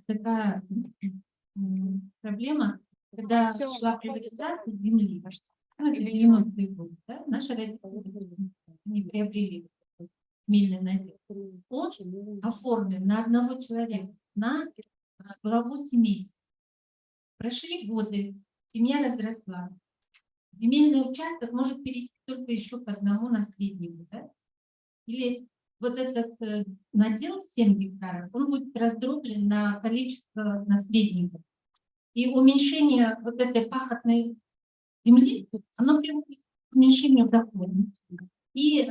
такая проблема, когда шла приватизация земли, это 90-е годы, да? Наши родители не приобрели земельный надел. Он оформлен на одного человека, на главу семейства. Прошли годы, семья разросла. Земельный участок может перейти только еще к одному наследнику, да? Или вот этот надел 7 гектаров, он будет раздроблен на количество наследников. И уменьшение вот этой пахотной земли, оно приводит к уменьшению дохода и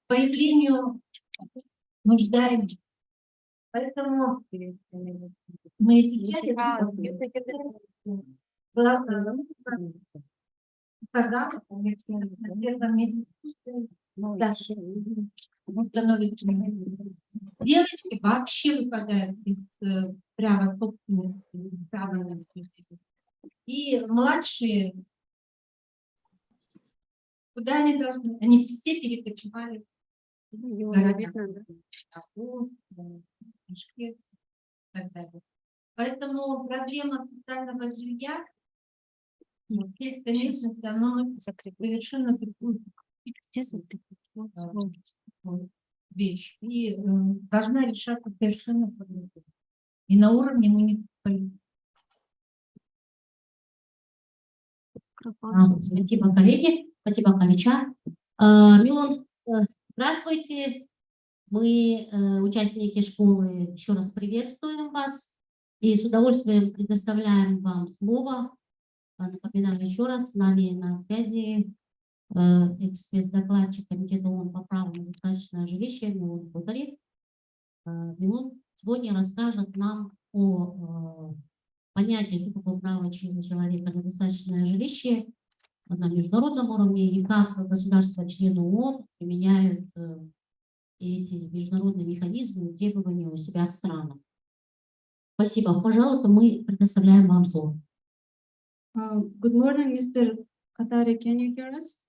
появлению нуждаемых. Поэтому мы изучали на первом месте дальше девочки вообще выпадают из права собственности. И младшие, куда они должны? Они все перекочевали в города. И так далее. Поэтому проблема социального жилья в сельской местности, оно совершенно другую вещь. И должна решаться совершенно по-другому. И на уровне муниципалитета. Спасибо, коллеги. Спасибо, Халича. Милон, здравствуйте. Мы, участники школы, еще раз приветствуем вас и с удовольствием предоставляем вам слово. Напоминаю еще раз, с нами на связи эксперт-докладчик Комитета ООН по праву на достаточное жилище Милон Бутари. Милон сегодня расскажет нам о понятии, что такое право человека на достаточное жилище на международном уровне и как государства-члены ООН применяют эти международные механизмы и требования у себя в странах. Спасибо. Пожалуйста, мы предоставляем вам слово. Good morning, Mr. Katari. Can you hear us?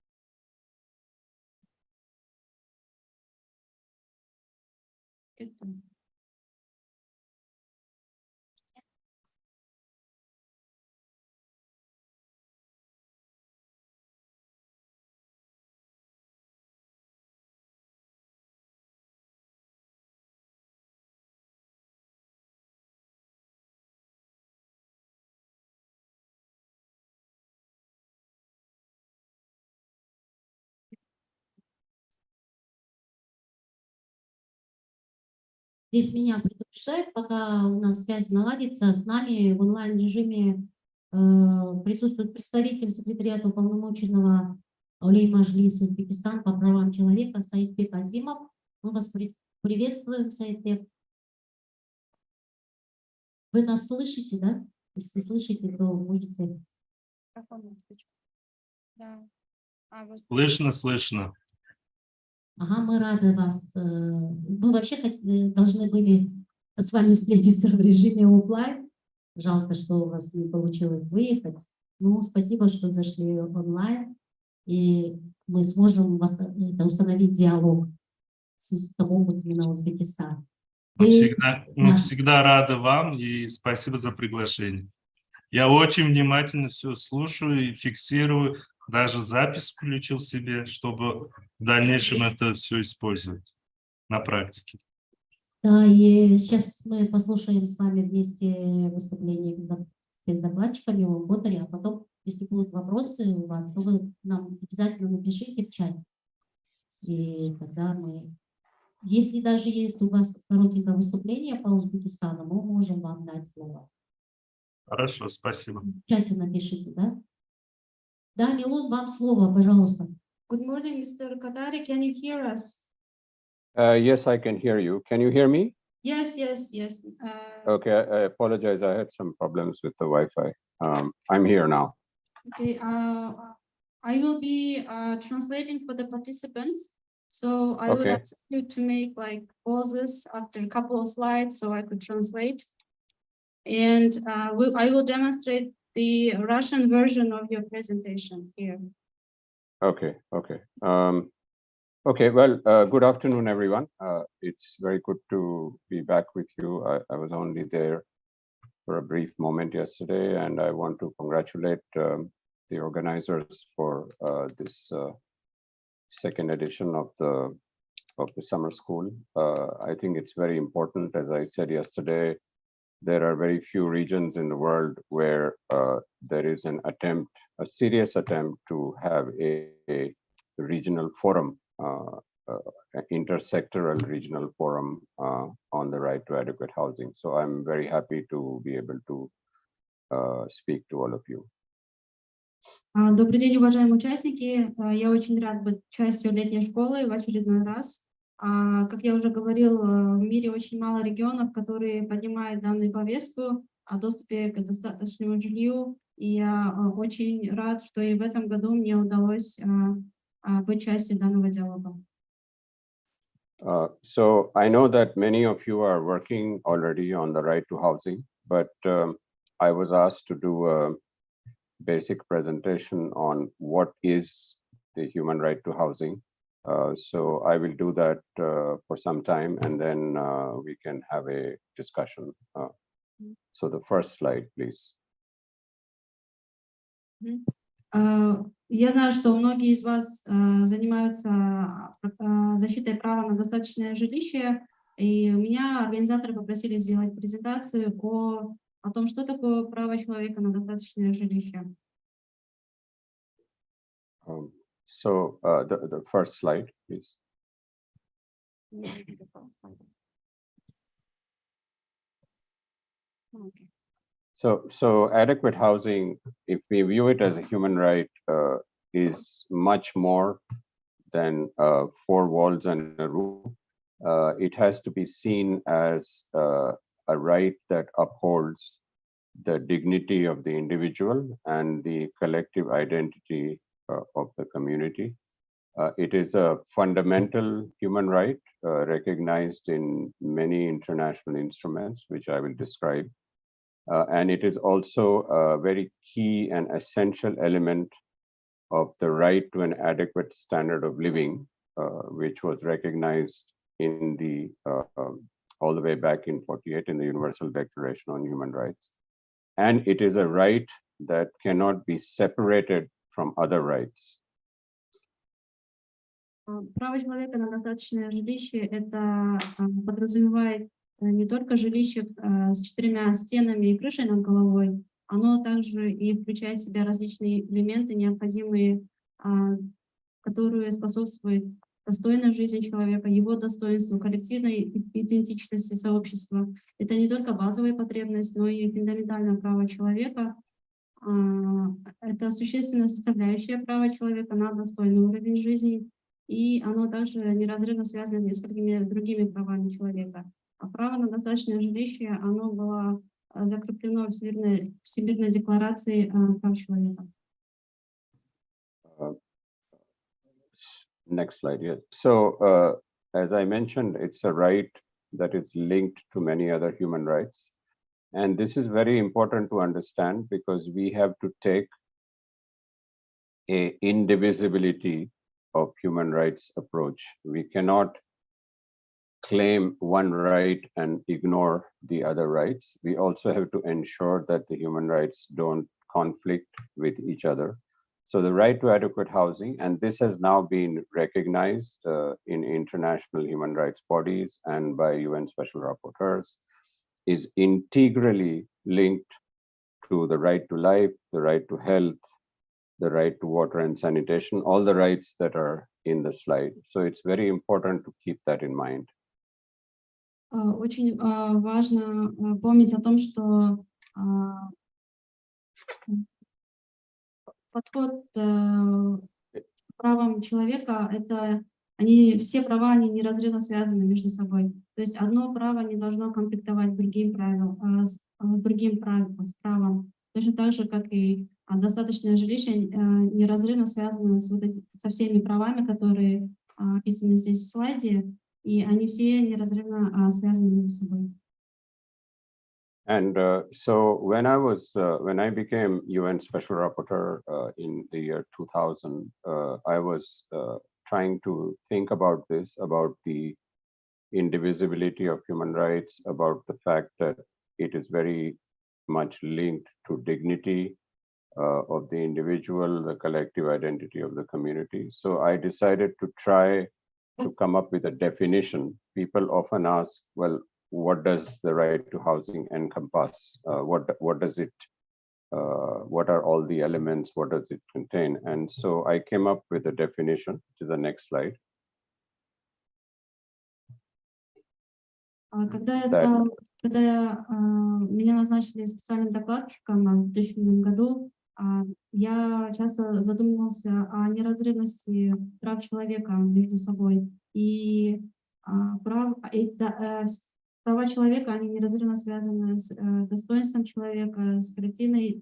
Здесь меня предупреждают, пока у нас связь наладится, с нами в онлайн-режиме присутствует представитель секретариата уполномоченного Улей-Маджлиса Узбекистана по правам человека Саидбек Азимов. Мы вас приветствуем, Саидбек. Вы нас слышите, да? Если слышите, то можете... Слышно, слышно. Ага, мы рады вас. Мы вообще должны были с вами встретиться в режиме офлайн. Жалко, что у вас не получилось выехать. Ну, спасибо, что зашли онлайн. И мы сможем установить диалог с омбудсменом Узбекистана. Мы всегда рады вам и спасибо за приглашение. Я очень внимательно все слушаю и фиксирую. Даже запись включил себе, чтобы в дальнейшем это все использовать на практике. Да, и сейчас мы послушаем с вами вместе выступление с докладчиками о Ботаре, а потом, если будут вопросы у вас, то вы нам обязательно напишите в чат. И тогда мы, если даже есть у вас коротенькое выступление по Узбекистану, мы можем вам дать слово. Хорошо, спасибо. В чате напишите, да? Да, Милон, вам слово, пожалуйста. Good morning, Mr. Katari. Can you hear us? Yes, I can hear you. Can you hear me? Yes, yes, yes. Okay, I apologize. I had some problems with the Wi-Fi. I'm here now. Okay, I will be translating for the participants. So I would ask you to make like pauses after a couple of slides so I could translate. And I will demonstrate the Russian version of your presentation here. Okay, okay. Okay, well, good afternoon, everyone. It's very good to be back with you. I was only there for a brief moment yesterday, and I want to congratulate the organizers for this second edition of the summer school. I think it's very important. As I said yesterday, there are very few regions in the world where there is an attempt, a serious attempt to have a regional forum, intersectoral regional forum on the right to adequate housing. So I'm very happy to be able to speak to all of you. Добрый день, уважаемые участники. Я очень рад быть частью летней школы в очередной раз. Как я уже говорил, в мире очень мало регионов, которые поднимают данную повестку о доступе к достаточному жилью. И я очень рад, что и в этом году мне удалось быть частью данного диалога. So I know that many of you are working already on the right to housing, but I was asked to do a basic presentation on what is the human right to housing. So I will do that for some time, and then we can have a discussion. So the first slide, please. Я знаю, что многие из вас занимаются защитой права на достаточное жилище, и меня организаторы попросили сделать презентацию о том, что такое право человека на достаточное жилище. So the first slide, please. Okay. So adequate housing, if we view it as a human right, is much more than four walls and a roof. It has to be seen as a right that upholds the dignity of the individual and the collective identity of the community. It is a fundamental human right recognized in many international instruments, which I will describe. And it is also a very key and essential element of the right to an adequate standard of living, which was recognized in the all the way back in 1948 in the Universal Declaration on Human Rights. And it is a right that cannot be separated from other rights. Право человека на достаточное жилище это подразумевает не только жилище с 4 стенами и крышей над головой, оно также и включает в себя различные элементы, необходимые, которые способствуют достойной жизни человека, его достоинству, коллективной идентичности сообщества. Это не только базовая потребность, но и фундаментальное право человека. Это существенная составляющая права человека на достойный уровень жизни, и оно также неразрывно связано с несколькими другими правами человека. А право на достаточное жилище, оно было закреплено в Всемирной декларации прав человека. Next slide, yes. So as I mentioned, it's a right that is linked to many other human rights. And this is very important to understand because we have to take a indivisibility of human rights approach. We cannot claim one right and ignore the other rights. We also have to ensure that the human rights don't conflict with each other. So the right to adequate housing, and this has now been recognized in international human rights bodies and by UN special rapporteurs, is integrally linked to the right to life, the right to health, the right to water and sanitation, all the rights that are in the slide. So it's very important to keep that in mind. Очень важно помнить о том, что подход к правам человека, все права, они неразрывно связаны между собой. То есть одно право не должно конфликтовать с другим правом, с правом. Точно так же, как и достаточное жилище неразрывно связано со всеми правами, которые описаны здесь в слайде, и они все неразрывно связаны между собой. And so when I became UN Special Rapporteur in the year 2000, I was trying to think about this, about the indivisibility of human rights, about the fact that it is very much linked to dignity of the individual, the collective identity of the community. So I decided to try to come up with a definition. People often ask, well, what does the right to housing encompass? What does it, what are all the elements? What does it contain? And so I came up with a definition, which is the next slide. Когда меня назначили специальным докладчиком в 2000 году, я часто задумывался о неразрывности прав человека между собой. И права человека, они неразрывно связаны с достоинством человека, с коллективной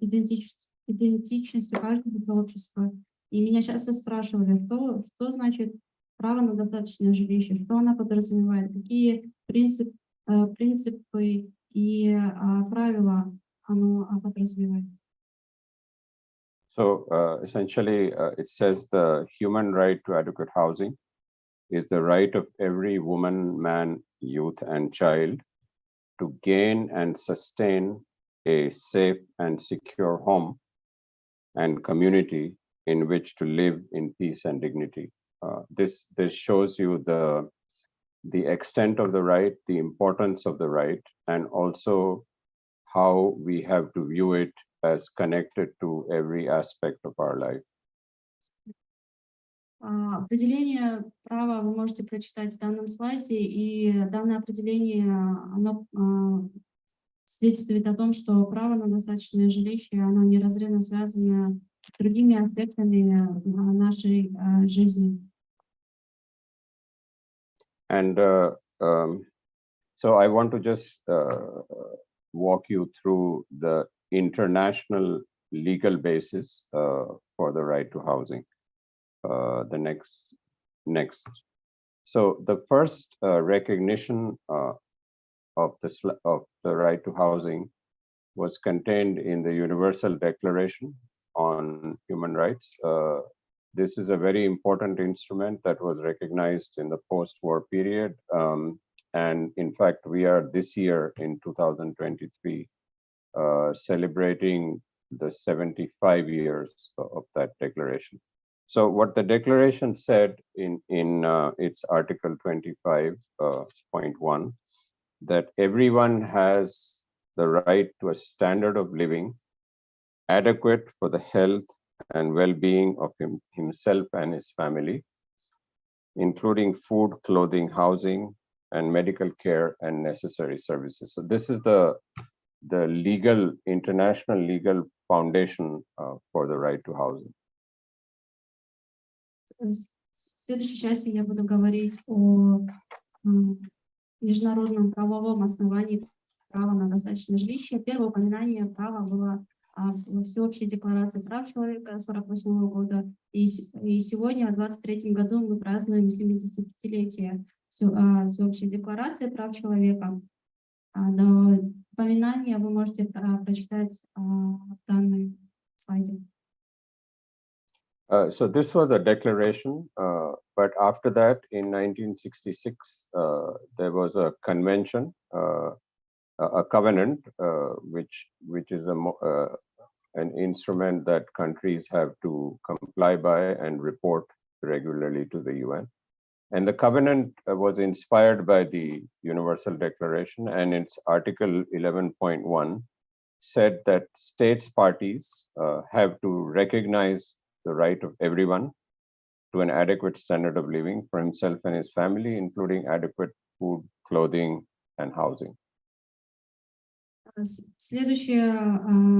идентичностью каждого сообщества. И меня часто спрашивали, что значит право на достаточное жилище, что она подразумевает, какие принципы и правила оно подразумевает. So essentially, it says the human right to adequate housing is the right of every woman, man, youth, and child to gain and sustain a safe and secure home and community in which to live in peace and dignity. This shows you the extent of the right, the importance of the right, and also how we have to view it as connected to every aspect of our life. Определение права вы можете прочитать в данном слайде, и данное определение оно свидетельствует о том, что право на достаточное жилище оно неразрывно связано с другими аспектами нашей жизни. And so I want to just walk you through the international legal basis for the right to housing. The next. So the first recognition of the right to housing was contained in the Universal Declaration on Human Rights. This is a very important instrument that was recognized in the post-war period. And in fact, we are this year in 2023 celebrating the 75 years of that declaration. So what the declaration said in its Article 25.1, that everyone has the right to a standard of living adequate for the health and well-being of himself and his family, including food, clothing, housing, and medical care and necessary services. So this is the legal, international legal foundation for the right to housing. В следующей части я буду говорить о международном правовом основании права на достаточное жилище. Первое упоминание права было в Всеобщей декларации прав человека 1948 года. И сегодня, в 2023 году, мы празднуем 75-летие Всеобщей декларации прав человека. Упоминание вы можете прочитать в данном слайде. So this was a declaration, but after that, in 1966, there was a convention, a covenant, which is an instrument that countries have to comply by and report regularly to the UN. And the covenant was inspired by the Universal Declaration, and its Article 11.1 said that states parties have to recognize the right of everyone to an adequate standard of living for himself and his family, including adequate food, clothing, and housing. Следующее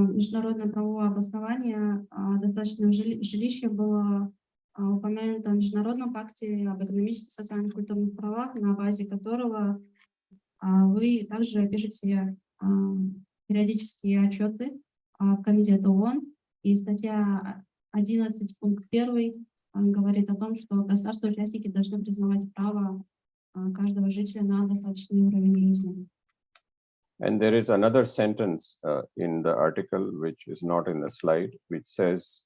международное правовое обоснование достаточного жилища было упомянуто в Международном пакте об экономических, социальных и культурных правах, на базе которого вы также пишете периодические отчеты в Комитет ООН. И статья 11 пункт 1 говорит о том, что государства-участники должны признавать право каждого жителя на достаточный уровень жизни. And there is another sentence in the article, which is not in the slide, which says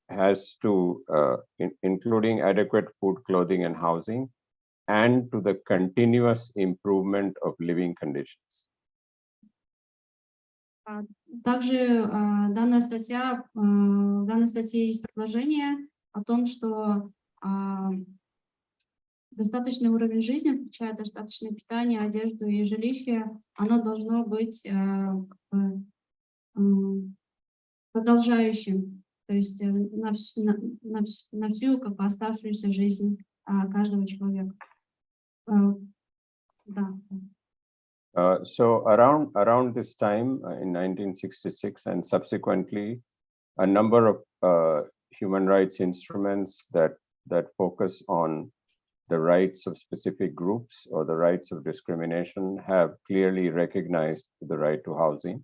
has to, including adequate food, clothing, and housing, and to the continuous improvement of living conditions. Также данная статья, в данной статье есть предложение о том, что достаточный уровень жизни, включая достаточное питание, одежду и жилище, оно должно быть продолжающим, то есть на всю как бы оставшуюся жизнь каждого человека. Да. So around this time in 1966 and subsequently, a number of human rights instruments that focus on the rights of specific groups or the rights of discrimination have clearly recognized the right to housing.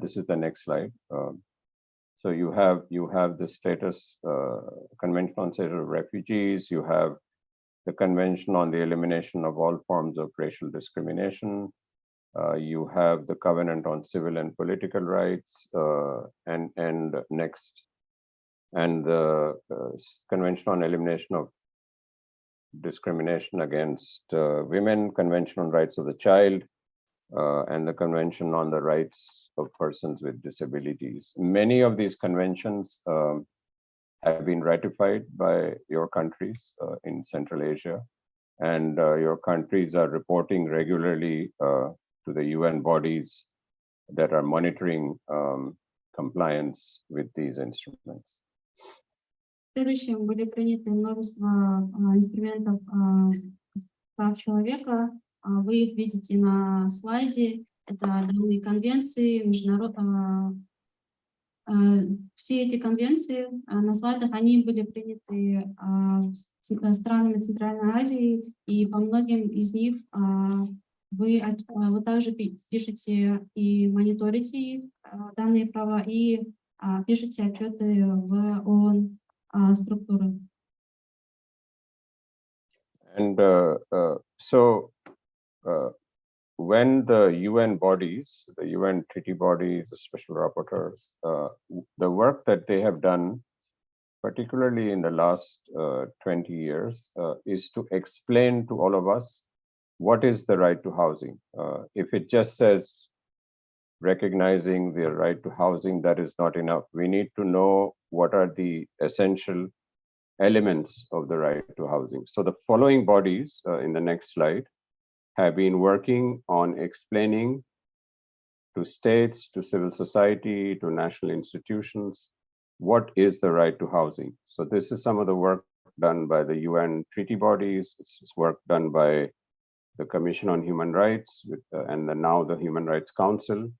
This is the next slide. So you have the status, Convention on Status of Refugees, you have the Convention on the Elimination of All Forms of Racial Discrimination, you have the Covenant on Civil and Political Rights, and next, and the Convention on Elimination of Discrimination against Women, Convention on Rights of the Child, and the Convention on the Rights of Persons with Disabilities. Many of these conventions have been ratified by your countries in Central Asia, and your countries are reporting regularly to the UN bodies that are monitoring compliance with these instruments. В следующем были приняты множество инструментов прав человека. Вы их видите на слайде. Это данные конвенции, все эти конвенции на слайдах, они были приняты странами Центральной Азии, и по многим из них вы также пишете и мониторите данные права, и пишете отчеты в ООН структуры. And so when the UN bodies, the UN treaty bodies, the special rapporteurs, the work that they have done, particularly in the last 20 years, is to explain to all of us what is the right to housing. If it just says recognizing the right to housing, that is not enough. We need to know what are the essential elements of the right to housing. So the following bodies in the next slide have been working on explaining to states, to civil society, to national institutions, what is the right to housing. So this is some of the work done by the UN treaty bodies. It's work done by the Commission on Human Rights, and now the Human Rights Council,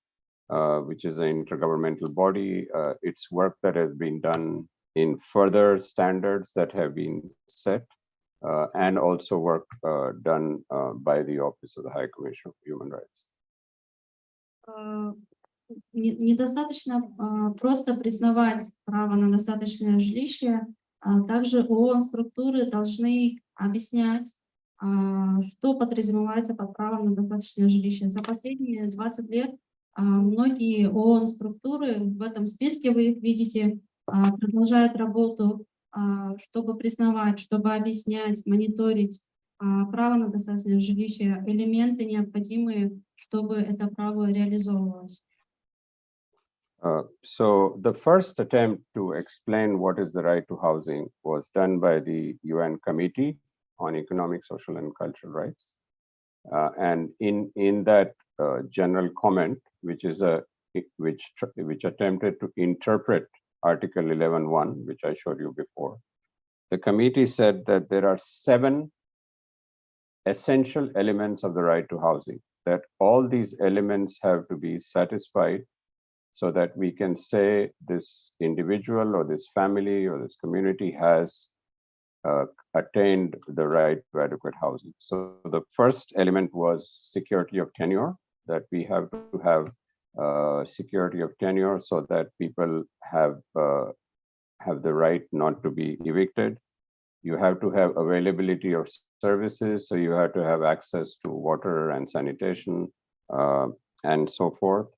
which is an intergovernmental body. It's work that has been done in further standards that have been set, and also work done by the Office of the High Commissioner for Human Rights. Недостаточно просто признавать право на достаточное жилище, также ООН-структуры должны объяснять, что подразумевается под правом на достаточное жилище. За последние 20 лет многие ООН-структуры, в этом списке вы их видите, продолжают работу, чтобы признавать, чтобы объяснять, мониторить право на достаточное жилище, элементы необходимые, чтобы это право реализовывалось. So the first attempt to explain what is the right to housing was done by the UN Committee on Economic, Social, and Cultural Rights. And in that general comment, which attempted to interpret Article 11.1, which I showed you before, the committee said that there are 7 essential elements of the right to housing, that all these elements have to be satisfied so that we can say this individual or this family or this community has attained the right to adequate housing. So the first element was security of tenure, that we have to have security of tenure so that people have the right not to be evicted. You have to have availability of services, so you have to have access to water and sanitation and so forth.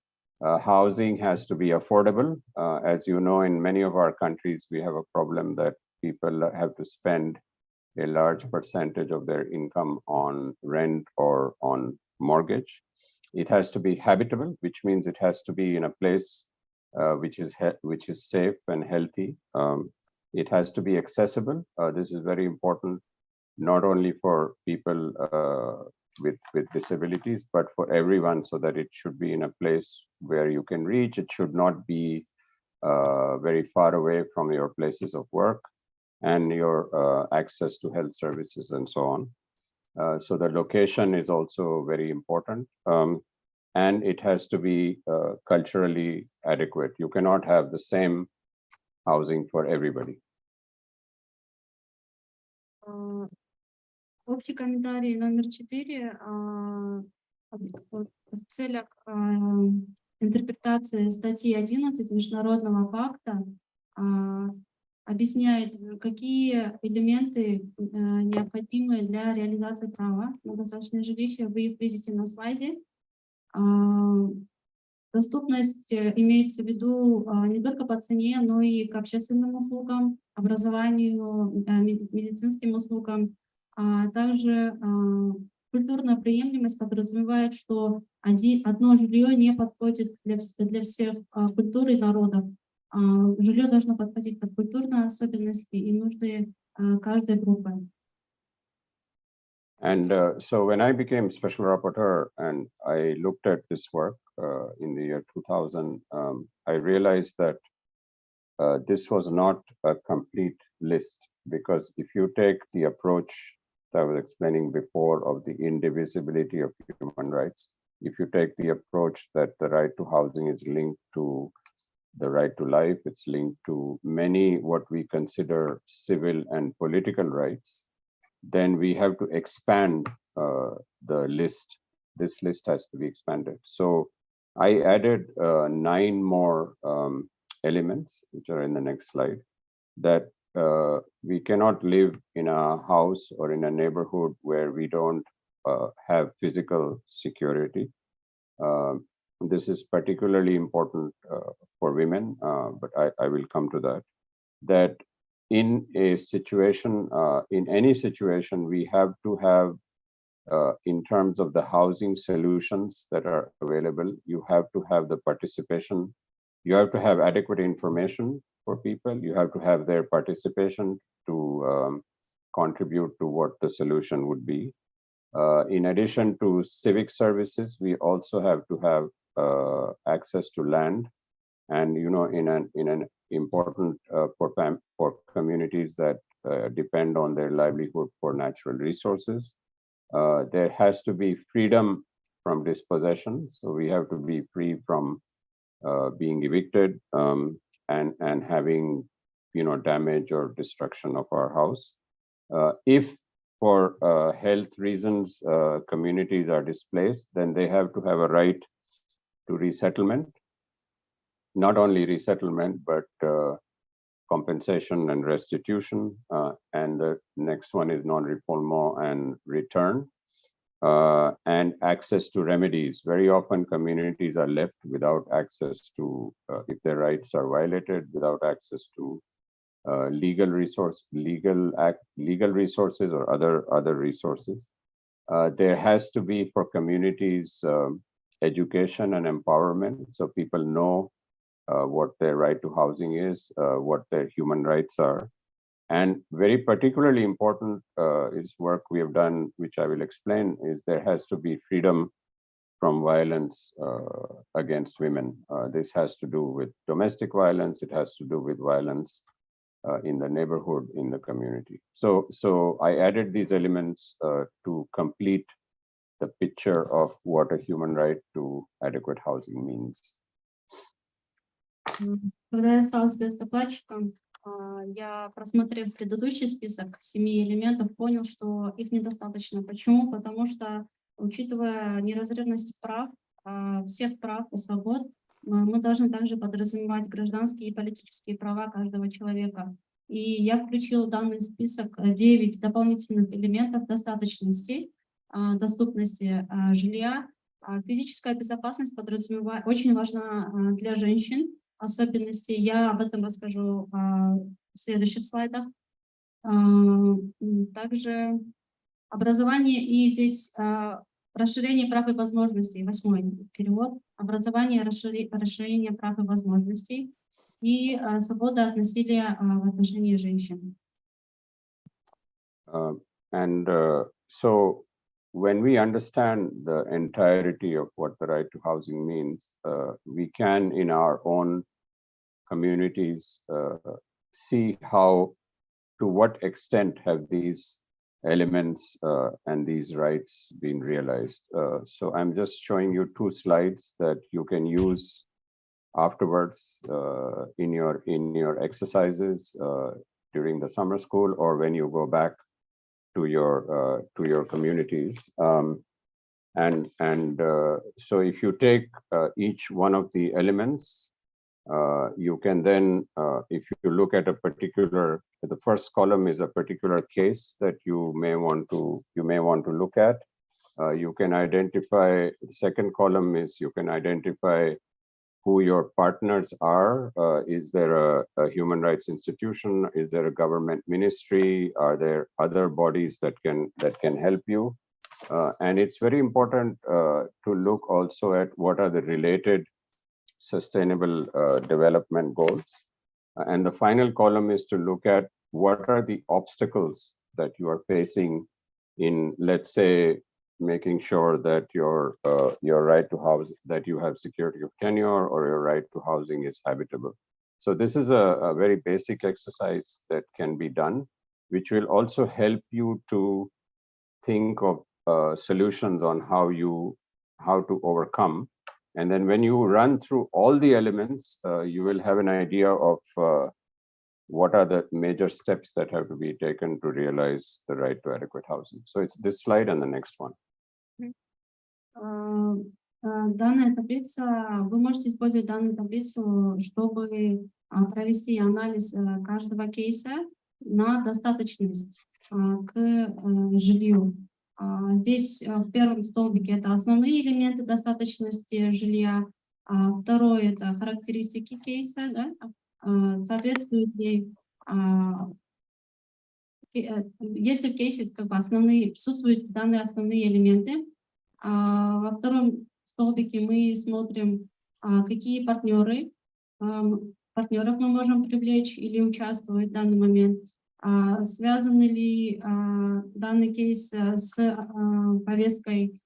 Housing has to be affordable. As you know, in many of our countries, we have a problem that people have to spend a large percentage of their income on rent or on mortgage. It has to be habitable, which means it has to be in a place which is safe and healthy. It has to be accessible. This is very important, not only for people with disabilities, but for everyone, so that it should be in a place where you can reach. It should not be very far away from your places of work and your access to health services and so on. So the location is also very important. And it has to be culturally adequate. You cannot have the same housing for everybody. Общий комментарий номер 4 в целях интерпретации статьи 11 Международного пакта объясняет, какие элементы необходимы для реализации права на достаточное жилище. Вы их видите на слайде. Доступность имеется в виду не только по цене, но и к общественным услугам, образованию, медицинским услугам. Также культурная приемлемость подразумевает, что одно жилье не подходит для всех культур и народов. Жилье должно подходить под культурные особенности и нужды каждой группы. And so when I became special rapporteur and I looked at this work in the year 2000, I realized that this was not a complete list, because if you take the approach that I was explaining before of the indivisibility of human rights, if you take the approach that the right to housing is linked to the right to life, it's linked to many what we consider civil and political rights, then we have to expand the list. This list has to be expanded. So I added 9 more elements, which are in the next slide, that we cannot live in a house or in a neighborhood where we don't have physical security. This is particularly important for women, but I will come to that. That in a situation, in any situation, we have to have, in terms of the housing solutions that are available, you have to have the participation. You have to have adequate information for people. You have to have their participation to contribute to what the solution would be. In addition to civic services, we also have to have access to land, and in an important for communities that depend on their livelihood for natural resources. There has to be freedom from dispossession, so we have to be free from being evicted and having damage or destruction of our house. If for health reasons communities are displaced, then they have to have a right to resettlement. Not only resettlement, but compensation and restitution. And the next one is non-refoulement and return. And access to remedies. Very often communities are left without access to, if their rights are violated, without access to legal resources or other resources. There has to be for communities education and empowerment, so people know what their right to housing is, what their human rights are. And very particularly important is work we have done, which I will explain, is there has to be freedom from violence against women. This has to do with domestic violence. It has to do with violence in the neighborhood, in the community. So I added these elements to complete the picture of what a human right to adequate housing means. Когда я стала спецдокладчиком, я, просмотрев предыдущий список 7 элементов, понял, что их недостаточно. Почему? Потому что, учитывая неразрывность прав, всех прав и свобод, мы должны также подразумевать гражданские и политические права каждого человека. И я включил в данный список 9 дополнительных элементов достаточности, доступности жилья Физическая безопасность очень важна для женщин. Особенности я об этом расскажу в следующих слайдах. Также образование и здесь расширение прав и возможностей. 8-й перевод. Образование, расширение прав и возможностей и свобода от насилия в отношении женщин. So when we understand the entirety of what the right to housing means, we can in our own communities see how, to what extent have these elements and these rights been realized. So I'm just showing you 2 slides that you can use afterwards in your exercises during the summer school or when you go back to your communities. So if you take each one of the elements, you can then, if you look at a particular, the first column is a particular case that you may want to look at. You can identify, the second column is you can identify who your partners are. Is there a human rights institution? Is there a government ministry? Are there other bodies that can help you? And it's very important to look also at what are the related sustainable development goals. And the final column is to look at what are the obstacles that you are facing in, let's say, making sure that your right to house, that you have security of tenure or your right to housing is habitable. So this is a very basic exercise that can be done, which will also help you to think of solutions on how to overcome. And then when you run through all the elements, you will have an idea of what are the major steps that have to be taken to realize the right to adequate housing. So it's this slide and the next one. Данная таблица, вы можете использовать данную таблицу, чтобы провести анализ каждого кейса на достаточность к жилью. Здесь в первом столбике это основные элементы достаточности жилья, второй это характеристики кейса, да? Соответствует ли, если в кейсе как бы основные, присутствуют данные основные элементы. Во втором столбике мы смотрим, какие партнеров мы можем привлечь или участвовать в данный момент. Связаны ли данный кейс с повесткой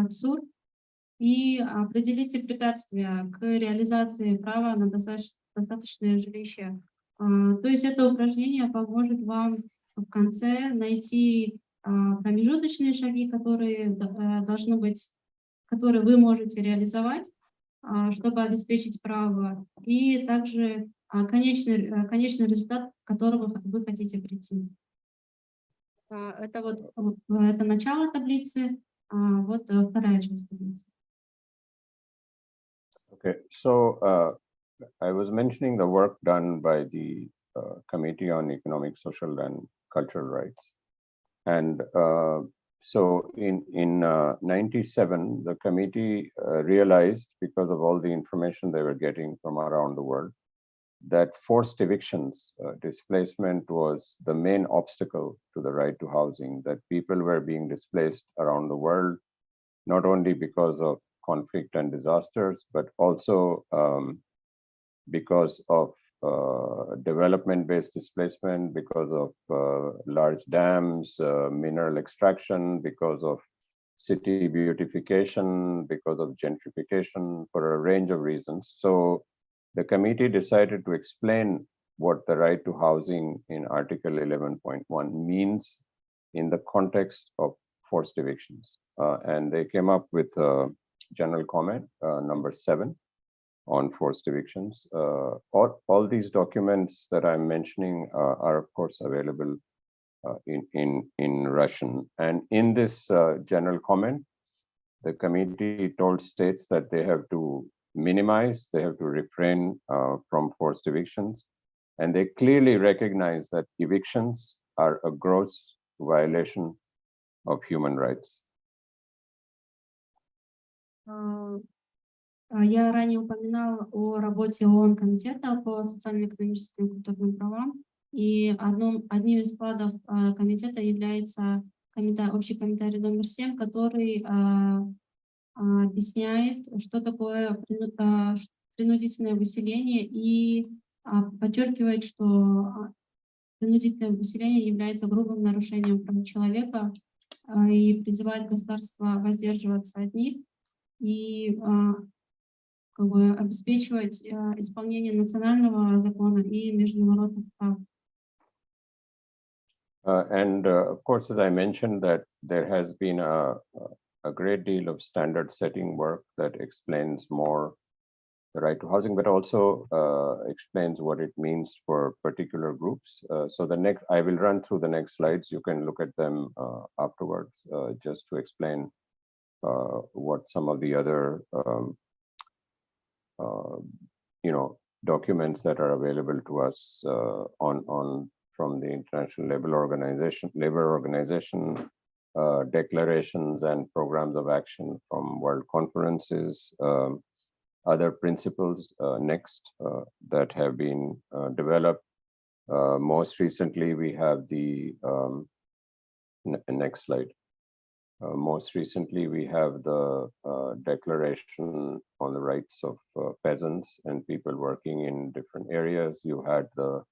ЦУР и определите препятствия к реализации права на достаточное жилище. То есть это упражнение поможет вам в конце найти промежуточные шаги, которые должны быть, которые вы можете реализовать, чтобы обеспечить право, и также конечный результат, к которому вы хотите прийти. Это вот это начало таблицы, вот вторая часть таблицы. Okay, so I was mentioning the work done by the Committee on Economic, Social and Cultural Rights. And so in 97, the committee realized, because of all the information they were getting from around the world, that forced evictions, displacement was the main obstacle to the right to housing, that people were being displaced around the world, not only because of conflict and disasters, but also because of development-based displacement, because of large dams, mineral extraction, because of city beautification, because of gentrification, for a range of reasons. So the committee decided to explain what the right to housing in Article 11.1 means in the context of forced evictions. And they came up with a general comment, number 7, on forced evictions. All these documents that I'm mentioning are of course available in Russian. And in this general comment, the committee told states that they have to minimize, they have to refrain from forced evictions. And they clearly recognize that evictions are a gross violation of human rights. Я ранее упоминала о работе ООН-комитета по социально-экономическим и культурным правам. И одним из вкладов комитета является общий комментарий номер 7, который объясняет, что такое принудительное выселение, и подчеркивает, что принудительное выселение является грубым нарушением прав человека, и призывает государство воздерживаться от них и как бы обеспечивать исполнение национального закона и международных прав. Of course, as I mentioned, that there has been a great deal of standard setting work that explains more the right to housing, but also explains what it means for particular groups. So I will run through the next slides. You can look at them afterwards, just to explain what some of the other documents that are available to us from the International Labor Organization, declarations and programs of action from world conferences, other principles that have been developed. Most recently, we have the next slide. Most recently, we have the Declaration on the Rights of Peasants and people working in different areas. You had the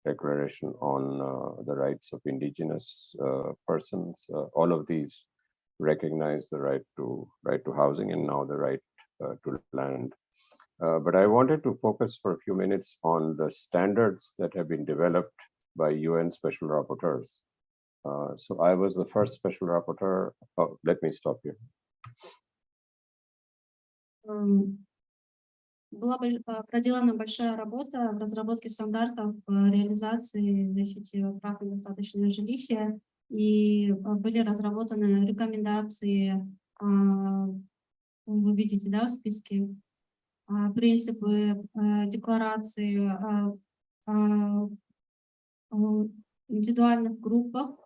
Declaration on the Rights of Indigenous persons. All of these recognize the right to housing and now the right to land. But I wanted to focus for a few minutes on the standards that have been developed by UN Special Rapporteurs. So I was the first Special Rapporteur. Oh, let me stop here. Была проделана большая работа в разработке стандартов реализации и защите прав на достаточное жилище, и были разработаны рекомендации, вы видите, да, в списке, принципы, декларации о индивидуальных группах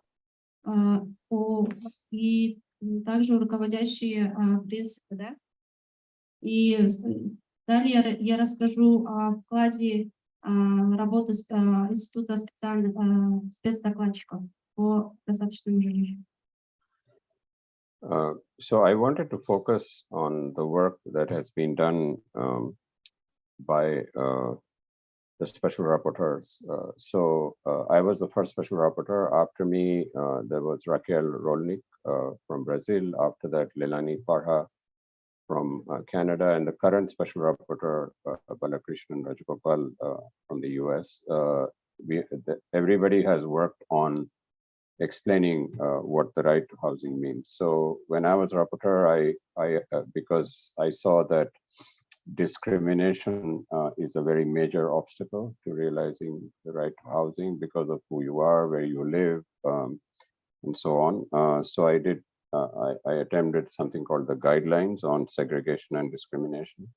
и также руководящие принципы, да? И далее я расскажу о вкладе работы Института спецдокладчиков по достаточному жилищу. So I wanted to focus on the work that has been done by the Special Rapporteurs. I was the first Special Rapporteur. After me, there was Raquel Rolnik from Brazil. After that, Leilani Farha from Canada, and the current Special Rapporteur, Balakrishnan Rajagopal from the US. Everybody has worked on explaining what the right to housing means. So when I was rapporteur, because I saw that discrimination is a very major obstacle to realizing the right to housing because of who you are, where you live, and so on. So I attempted something called the Guidelines on Segregation and Discrimination.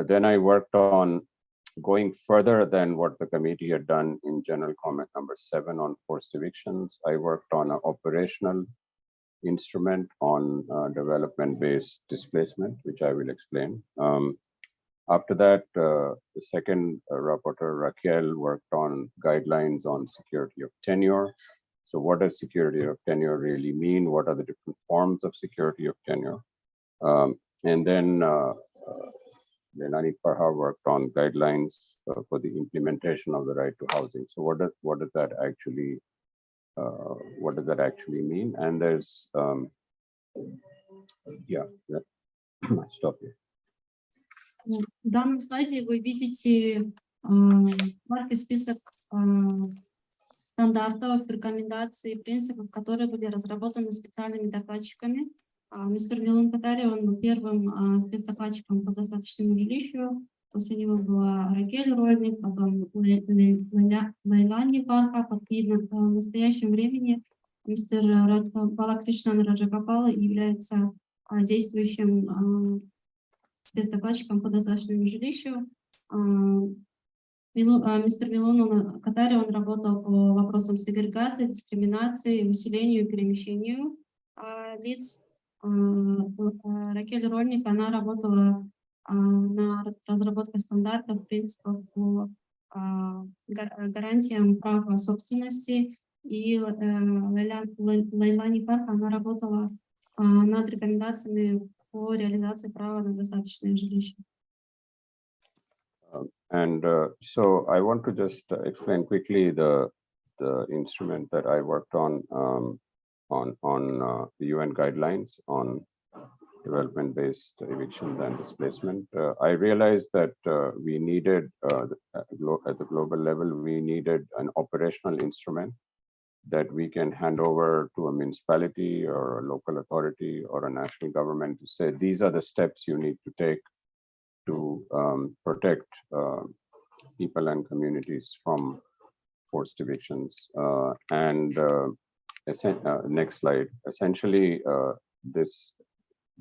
Then I worked on going further than what the committee had done in General Comment number 7 on forced evictions. I worked on an operational instrument on development-based displacement, which I will explain. After that, the second rapporteur, Raquel, worked on guidelines on security of tenure. So what does security of tenure really mean? What are the different forms of security of tenure? And then Leilani Farha worked on guidelines for the implementation of the right to housing. So what does that actually mean? And there's stop here. В данном слайде вы видите краткий список стандартов, рекомендаций, принципов, которые были разработаны специальными докладчиками. Мистер Милон Катари, он был первым спецдокладчиком по достаточному жилищу. После него была Ракель Рольник, потом Лейлани Фарха. И в настоящем времени мистер Балакришнан Раджагопал является действующим спецдокладчиком по достаточному жилищу. Мистер Милон Катари, он работал по вопросам сегрегации, дискриминации, выселению и перемещению лиц. Ракель Рольник, она работала на разработке стандартов, принципов по гарантиям права собственности. И Лейлани Парк, она работала над рекомендациями по реализации права на достаточное жилище. And so I want to just explain quickly the instrument that I worked on the UN guidelines on development-based evictions and displacement. I realized that we needed, at the global level, we needed an operational instrument that we can hand over to a municipality or a local authority or a national government to say, these are the steps you need to take to protect people and communities from forced evictions. Next slide. Essentially, this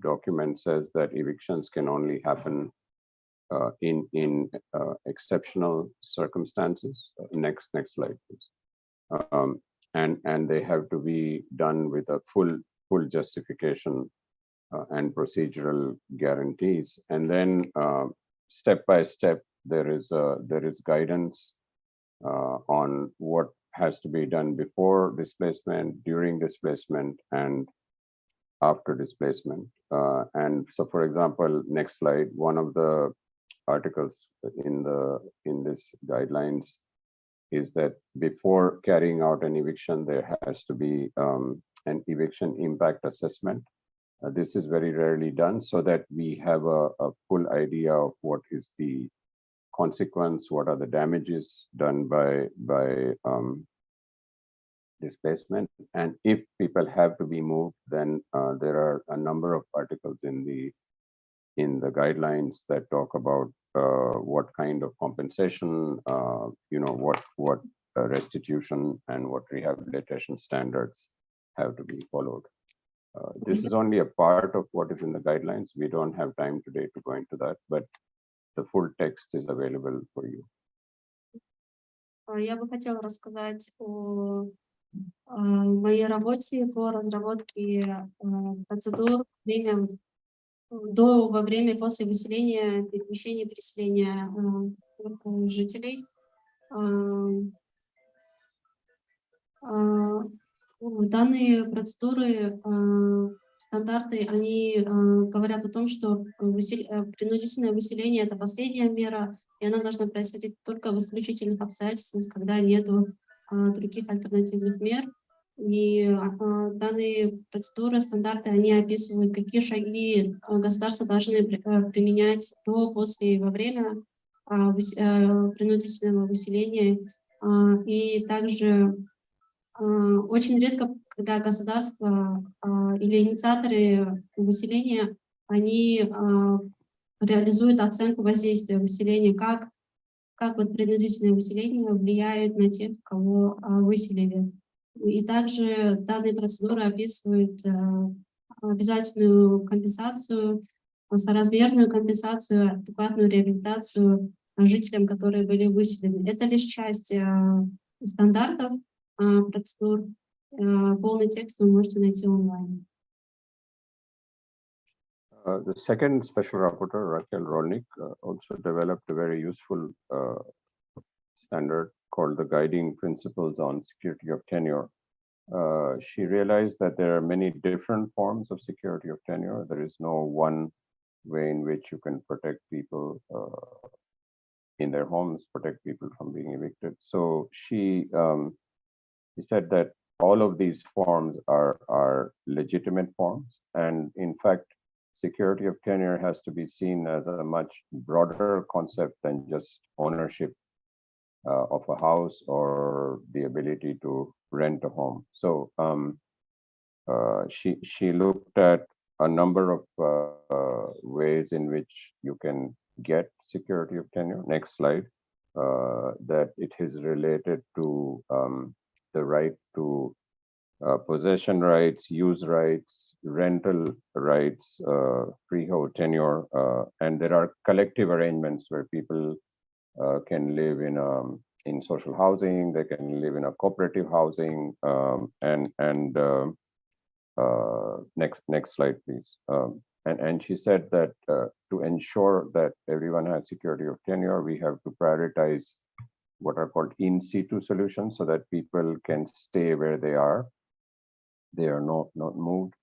document says that evictions can only happen in exceptional circumstances. Next slide, please. And they have to be done with a full justification and procedural guarantees. And then step by step, there is guidance on what has to be done before displacement, during displacement, and after displacement. And so, for example, next slide, one of the articles in this guidelines is that before carrying out an eviction, there has to be an eviction impact assessment. This is very rarely done, so that we have a full idea of what is the consequence, what are the damages done by displacement, and if people have to be moved, then there are a number of articles in the guidelines that talk about what kind of compensation, what restitution and what rehabilitation standards have to be followed. This is only a part of what is in the guidelines. We don't have time today to go into that, but the full text is available for you. Я бы хотела рассказать о моей работе по разработке процедур во время и после выселения, перемещения, переселения жителей. Данные процедуры, стандарты, они говорят о том, что принудительное выселение — это последняя мера, и она должна происходить только в исключительных обстоятельствах, когда нету других альтернативных мер. И данные процедуры, стандарты, они описывают, какие шаги государства должны применять до, после и во время принудительного выселения. И также очень редко, когда государство или инициаторы выселения, они реализуют оценку воздействия выселения, как вот принудительное выселение влияет на тех, кого выселили. И также данные процедуры описывают обязательную компенсацию, соразмерную компенсацию, адекватную реабилитацию жителям, которые были выселены. Это лишь часть стандартов процедур. Полный текст вы можете найти онлайн. The second special rapporteur, Raquel Rolnik, also developed a very useful standard called the Guiding Principles on Security of Tenure. She realized that there are many different forms of security of tenure. There is no one way in which you can protect people in their homes, protect people from being evicted. So she said that all of these forms are legitimate forms, and in fact, security of tenure has to be seen as a much broader concept than just ownership of a house or the ability to rent a home. So she looked at a number of ways in which you can get security of tenure. Next slide. That it is related to the right to possession rights, use rights, rental rights, freehold tenure, and there are collective arrangements where people can live in social housing, they can live in a cooperative housing, and Next slide, please. And she said that to ensure that everyone has security of tenure, we have to prioritize what are called in situ solutions so that people can stay where they are. They are not moved.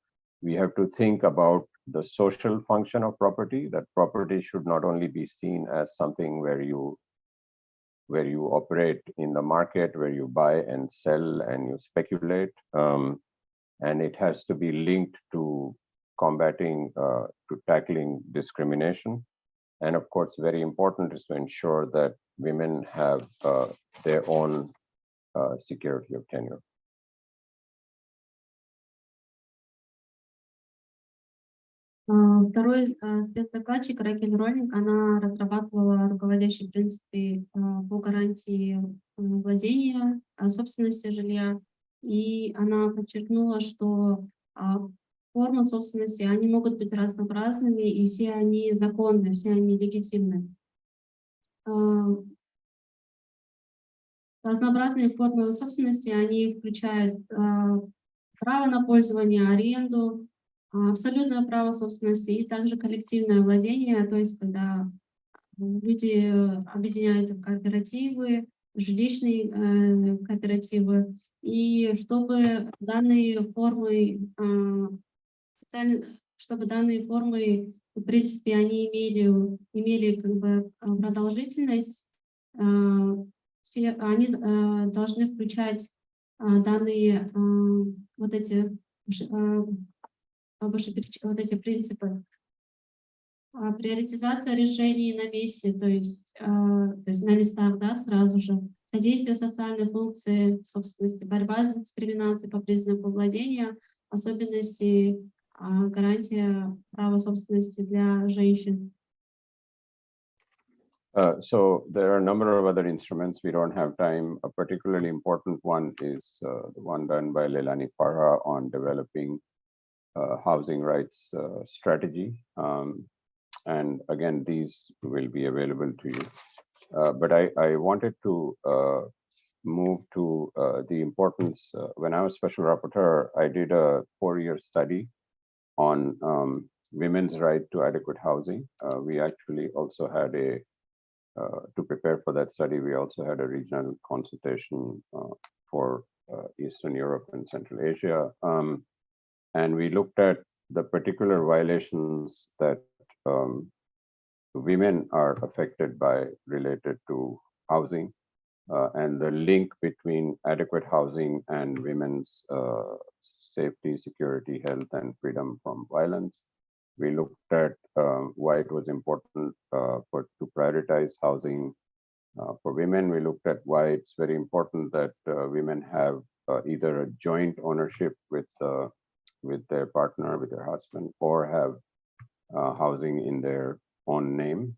We have to think about the social function of property, that property should not only be seen as something where you operate in the market, where you buy and sell and you speculate, and it has to be linked to combating, to tackling discrimination. And of course, very important is to ensure that women have their own security of tenure. Второй спецдокладчик Ракель Роллинг, она разрабатывала руководящие принципы по гарантии владения, собственности жилья, и она подчеркнула, что формы собственности, они могут быть разнообразными, и все они законны, все они легитимны. Разнообразные формы собственности, они включают право на пользование, аренду, абсолютное право собственности и также коллективное владение, то есть когда люди объединяются в кооперативы, жилищные кооперативы, и чтобы данные формы, в принципе, они имели как бы продолжительность, они должны включать данные вот эти принципы. Приоритизация решений на месте, то есть на местах, да, сразу же. Содействие социальной функции собственности, борьба с дискриминацией по признаку владения, особенности, гарантия права собственности для женщин. So there are a number of other instruments. We don't have time. A particularly important one is the one done by Leilani Farha on developing housing rights strategy. And again, these will be available to you. But I wanted to move to the importance. When I was special rapporteur, I did a 4-year study on women's right to adequate housing. We actually also had to prepare for that study, we also had a regional consultation for Eastern Europe and Central Asia. And we looked at the particular violations that women are affected by related to housing and the link between adequate housing and women's safety, security, health, and freedom from violence. We looked at why it was important to prioritize housing for women. We looked at why it's very important that women have either a joint ownership with their partner, with their husband, or have housing in their own name.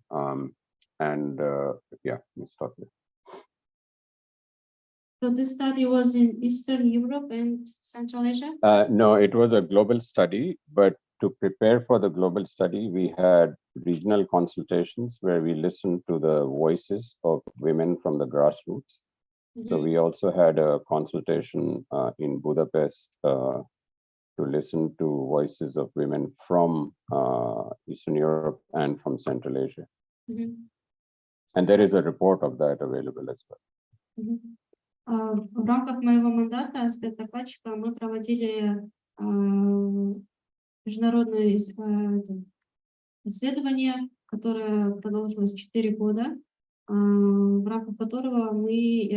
Yeah, let's stop there. So this study was in Eastern Europe and Central Asia? No, it was a global study, but to prepare for the global study, we had regional consultations where we listened to the voices of women from the grassroots. So we also had a consultation in Budapest to listen to voices of women from Eastern Europe and from Central Asia. And there is a report of that available as well. В рамках моего мандата спецдокладчика мы проводили международное исследование, которое продолжилось 4 года, в рамках которого мы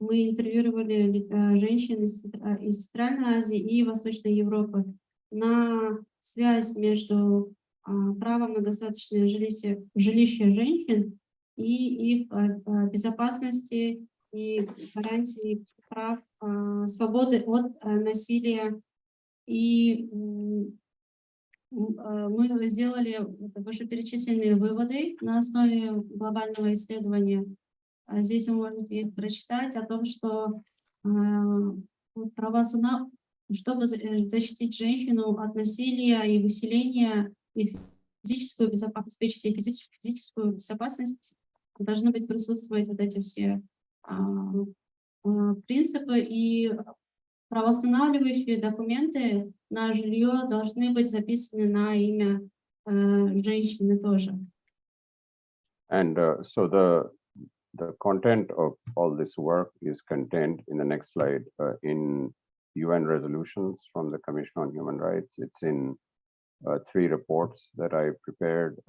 интервьюировали женщин из Центральной Азии и Восточной Европы на связь между правом на достаточное жилище женщин и их безопасности и гарантии прав, свободы от насилия. И мы сделали вышеперечисленные выводы на основе глобального исследования. Здесь вы можете их прочитать о том, что права суда, чтобы защитить женщину от насилия и выселения, и физическую безопасность, обеспечить ей физическую безопасность, должны присутствовать вот эти все принципы. И правоустанавливающие документы на жилье должны быть записаны на имя женщины тоже. And so the content of all this work is contained in the next slide in UN resolutions from the Commission on Human Rights. It's in 3 reports that I prepared.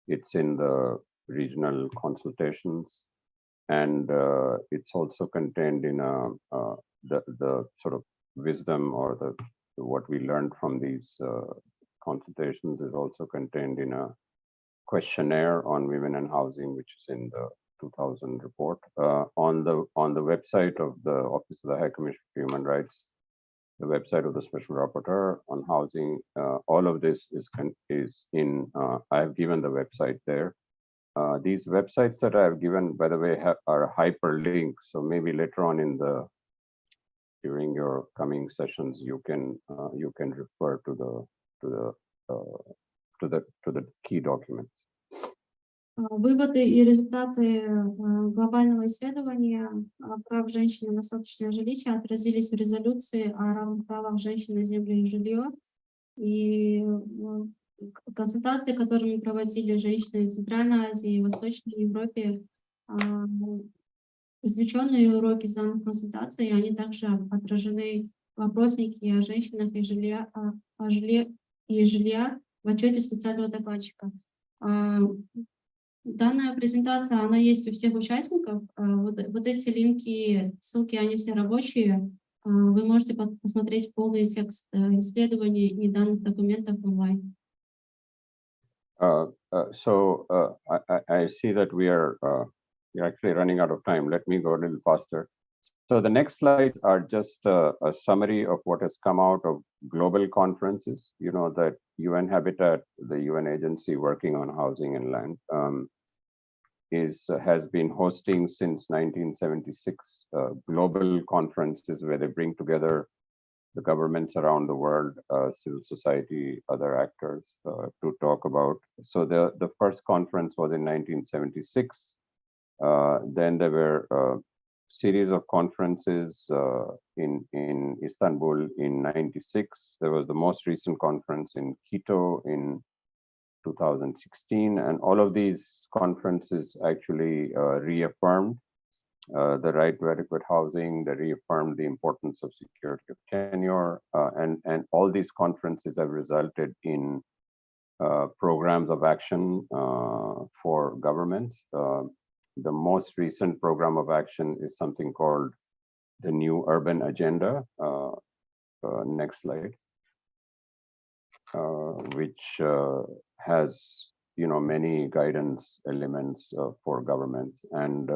It's in the regional consultations, and it's also contained in the sort of wisdom or what we learned from these consultations is also contained in a questionnaire on women and housing, which is in the 2000 report. On the website of the Office of the High Commissioner for Human Rights, the website of the Special Rapporteur on housing, all of this is in, I have given the website there. These websites that I have given, by the way, are hyperlinked. So maybe later on during your coming sessions, you can refer to the key documents. Выводы и результаты глобального исследования прав женщин на достаточное жилище отразились в резолюции о равных правах женщин на землю и жилье. И консультации, которые мы проводили женщины в Центральной Азии и Восточной Европе, извлеченные уроки из данных консультаций, они также отражены в вопроснике о женщинах и жилье в отчете специального докладчика. Данная презентация, она есть у всех участников. Вот эти линки, ссылки, они все рабочие. Вы можете посмотреть полный текст исследований и данных документов онлайн. So I see that we're actually running out of time. Let me go a little faster. So the next slides are just a summary of what has come out of global conferences. You know that UN Habitat, the UN agency working on housing and land, has been hosting since 1976 global conferences where they bring together the governments around the world, civil society, other actors to talk about. So the first conference was in 1976. Then there were a series of conferences in Istanbul in 96. There was the most recent conference in Quito in 2016, and all of these conferences actually reaffirmed the right to adequate housing. They reaffirmed the importance of security of tenure, and all these conferences have resulted in programs of action for governments. The most recent program of action is something called the New Urban Agenda. Next slide. Which has many guidance elements for governments, and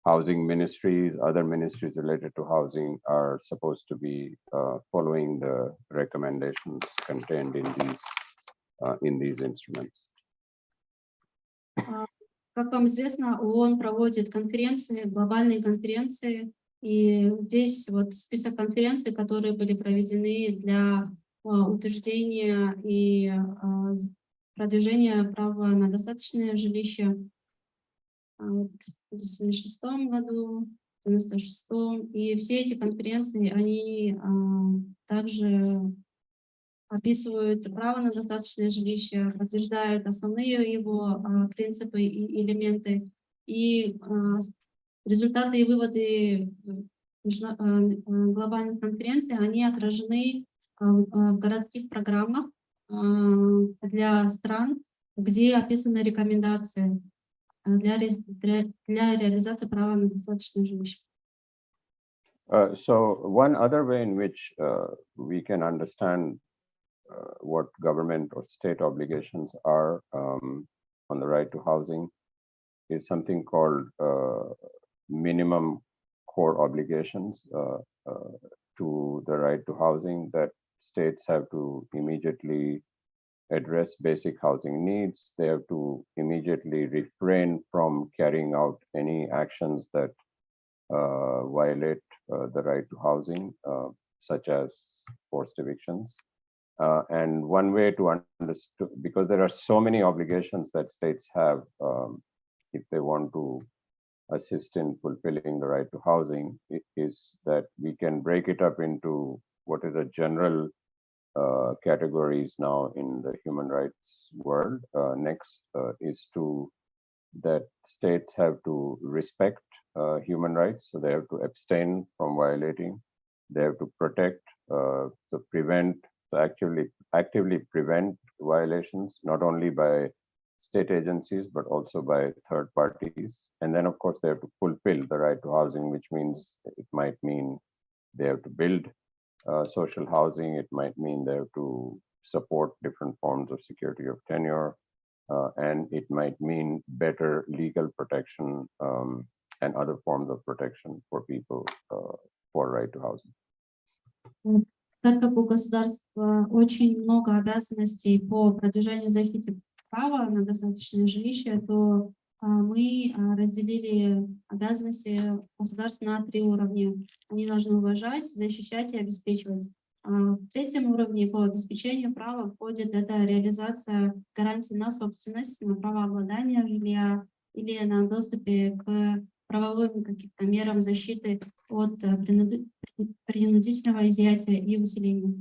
housing ministries, other ministries related to housing are supposed to be following the recommendations contained in these instruments. Как вам известно, ООН проводит конференции, глобальные конференции, и здесь вот список конференций, которые были проведены для утверждения и продвижения права на достаточное жилище в 1976 году, в 1996. И все эти конференции, они также описывают право на достаточное жилище, подтверждают основные его принципы и элементы. И результаты и выводы глобальных конференций, они отражены в городских программах для стран, где описаны рекомендации для реализации права на достаточное жилище. So one other way in which we can understand what government or state obligations are on the right to housing is something called minimum core obligations to the right to housing, that states have to immediately address basic housing needs. They have to immediately refrain from carrying out any actions that violate the right to housing, such as forced evictions. And one way to understand, because there are so many obligations that states have if they want to assist in fulfilling the right to housing is that we can break it up into what is a general categories now in the human rights world. Next is that states have to respect human rights, so they have to abstain from violating. They have to protect, to prevent, to actively prevent violations, not only by state agencies, but also by third parties. And then, of course, they have to fulfill the right to housing, which means it might mean they have to build social housing. It might mean they have to support different forms of security of tenure. And it might mean better legal protection and other forms of protection for people for right to housing. Так как у государства очень много обязанностей по продвижению защиты права на достаточное жилище, то мы разделили обязанности государств на 3 уровня. Они должны уважать, защищать и обеспечивать. В 3-м уровне по обеспечению права входит это реализация гарантий на собственность, на право обладания жилья или на доступе к правовым каким-то мерам защиты от принудительного изъятия и выселения.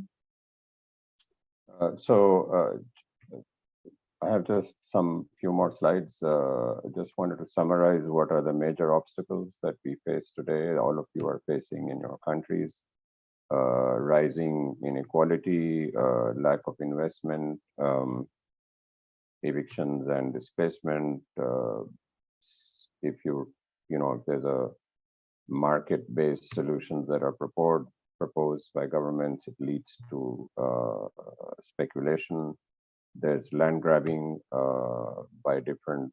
I have just some few more slides. I just wanted to summarize what are the major obstacles that we face today. All of you are facing in your countries. Rising inequality, lack of investment, evictions and displacement. If there's a market-based solutions that are proposed by governments, it leads to speculation. There's land grabbing by different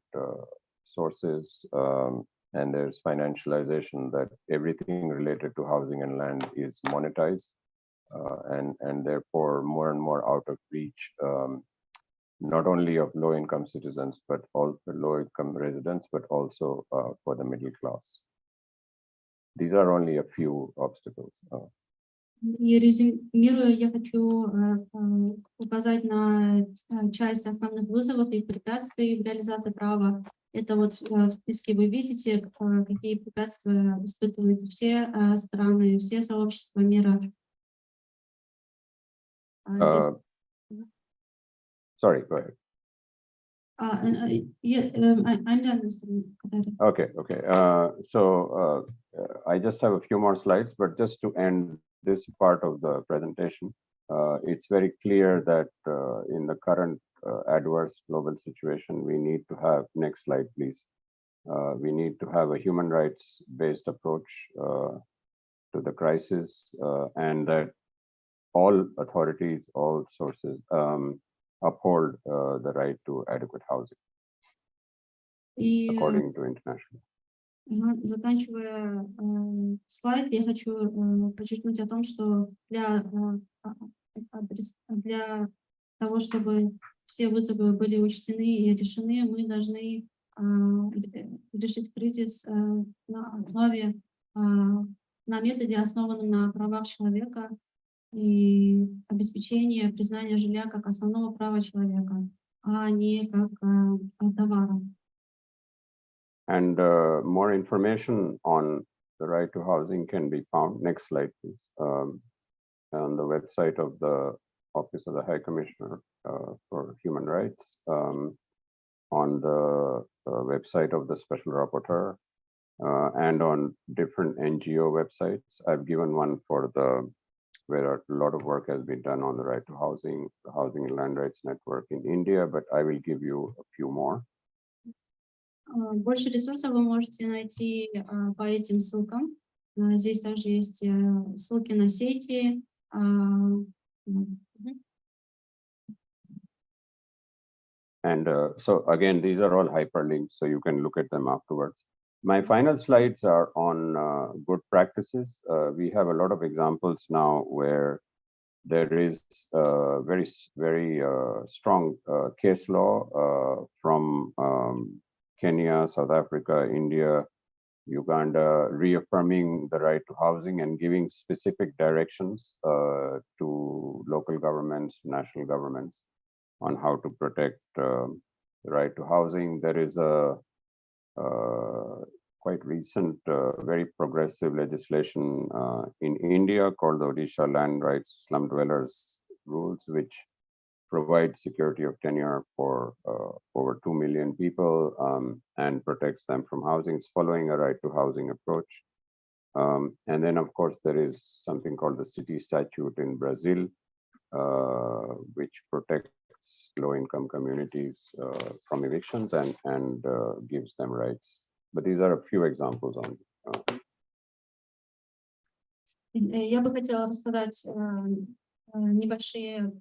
sources, and there's financialization, that everything related to housing and land is monetized, and therefore more and more out of reach, not only of low-income citizens, but also low-income residents, but also for the middle class. These are only a few obstacles. И резюмируя, я хочу указать на часть основных вызовов и препятствий в реализации права. Это вот в списке вы видите, какие препятствия испытывают все страны, все сообщества мира. Sorry, go ahead. I'm done. Okay. I just have a few more slides, but just to end this part of the presentation, it's very clear that in the current adverse global situation, we need to have, next slide, please. We need to have a human rights based approach to the crisis, and that all authorities, all sources uphold the right to adequate housing according to international. Заканчивая слайд, я хочу подчеркнуть о том, что для того, чтобы все вызовы были учтены и решены, мы должны решить кризис на основе, на методе, основанном на правах человека и обеспечении признания жилья как основного права человека, а не как товара. And more information on the right to housing can be found. Next slide, please. On the website of the Office of the High Commissioner for Human Rights, on the website of the Special Rapporteur, and on different NGO websites. I've given one for where a lot of work has been done on the right to housing, the Housing and Land Rights Network in India, but I will give you a few more. Больше ресурсов вы можете найти по этим ссылкам. Здесь также есть ссылки на сети. And so again, these are all hyperlinks, so you can look at them afterwards. My final slides are on good practices. We have a lot of examples now where there is very strong case law from Kenya, South Africa, India, Uganda, reaffirming the right to housing and giving specific directions to local governments, national governments on how to protect the right to housing. There is a quite recent, very progressive legislation in India called the Odisha Land Rights Slum Dwellers Rules, which provide security of tenure for over 2 million people and protects them from housing. It's following a right to housing approach. And then, of course, there is something called the City Statute in Brazil, which protects low-income communities from evictions and gives them rights. But these are a few examples on. Я бы хотела рассказать небольшие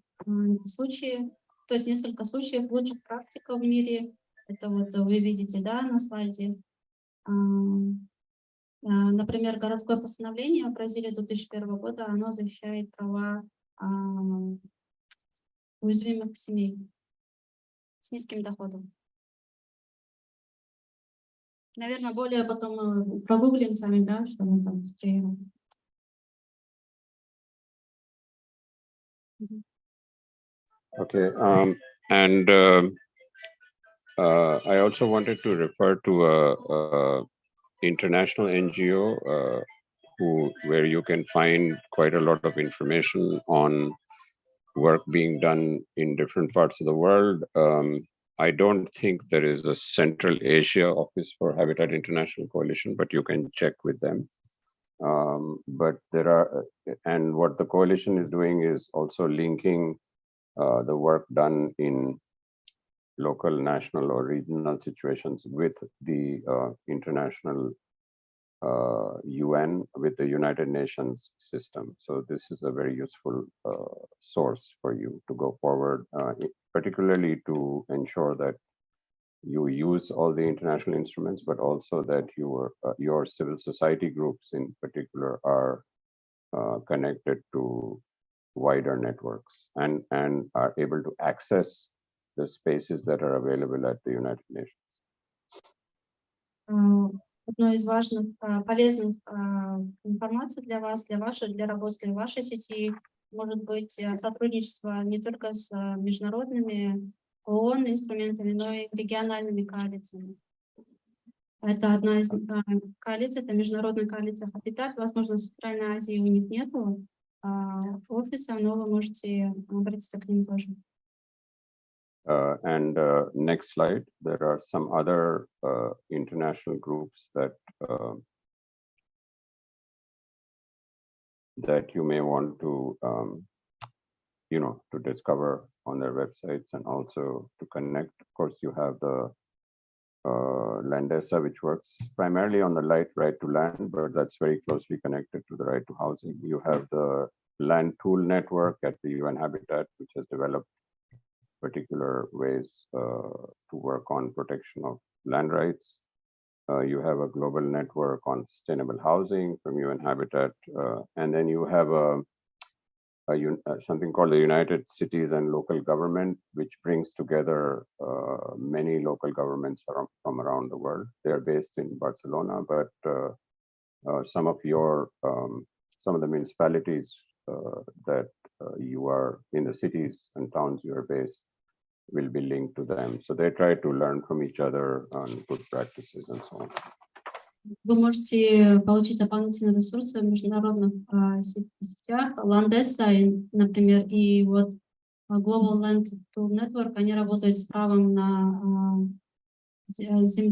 случаи, то есть несколько случаев лучших практик в мире. Это вот вы видите, да, на слайде. Например, городское постановление в Бразилии 2001 года, оно защищает права уязвимых семей с низким доходом. Наверное, более потом прогуглим сами, да, что мы там быстрее. Okay, and I also wanted to refer to a international NGO where you can find quite a lot of information on work being done in different parts of the world. I don't think there is a Central Asia office for Habitat International Coalition, but you can check with them. But there are, and what the coalition is doing is also linking the work done in local, national, or regional situations with the international UN, with the United Nations system. So this is a very useful source for you to go forward, particularly to ensure that you use all the international instruments, but also that your civil society groups in particular are connected to wider networks and are able to access the spaces that are available at the United Nations. Одной из важных, полезных информаций для вас, для работы вашей сети может быть сотрудничество не только с международными ООН инструментами, но и региональными коалициями. Это одна из коалиций, это международная коалиция Habitat. Возможно, в Центральной Азии у них нету офиса, но вы можете обратиться к ним тоже. And next slide, there are some other international groups that you may want to, to discover on their websites and also to connect. Of course, you have the Landesa, which works primarily on the right to land, but that's very closely connected to the right to housing. You have the Land Tool Network at the UN Habitat, which has developed particular ways to work on protection of land rights. You have a global network on sustainable housing from UN Habitat, and then you have something called the United Cities and Local Government, which brings together many local governments from around the world. They are based in Barcelona, but some of the municipalities that you are in, the cities and towns you are based, will be linked to them. So they try to learn from each other on good practices and so on. Вы можете получить дополнительные ресурсы в международных сетях. Landesa, например, и вот Global Land Tool Network, они работают с правом на землю.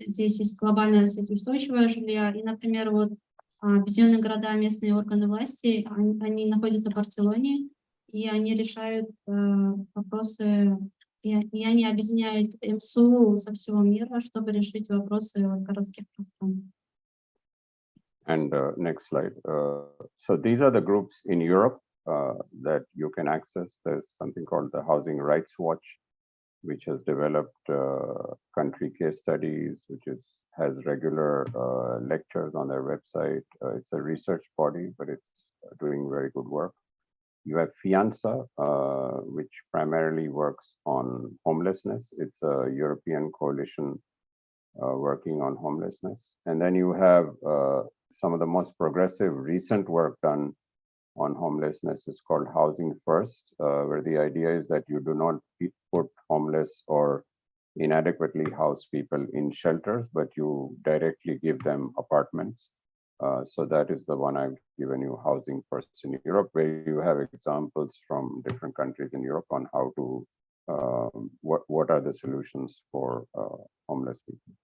Здесь есть глобальная сеть устойчивое жилья. И, например, вот объединенные города, местные органы власти, они находятся в Барселоне, и они решают вопросы, и они объединяют МСУ со всего мира, чтобы решить вопросы городских пространств. And next slide. So these are the groups in Europe that you can access. There's something called the Housing Rights Watch, which has developed country case studies, which has regular lectures on their website. It's a research body, but it's doing very good work. You have Fianza, which primarily works on homelessness. It's a European coalition working on homelessness. And then you have some of the most progressive recent work done on homelessness is called Housing First, where the idea is that you do not put homeless or inadequately house people in shelters, but you directly give them apartments. So that is the one I've given you, Housing First in Europe, where you have examples from different countries in Europe on how to, what are the solutions for homeless people.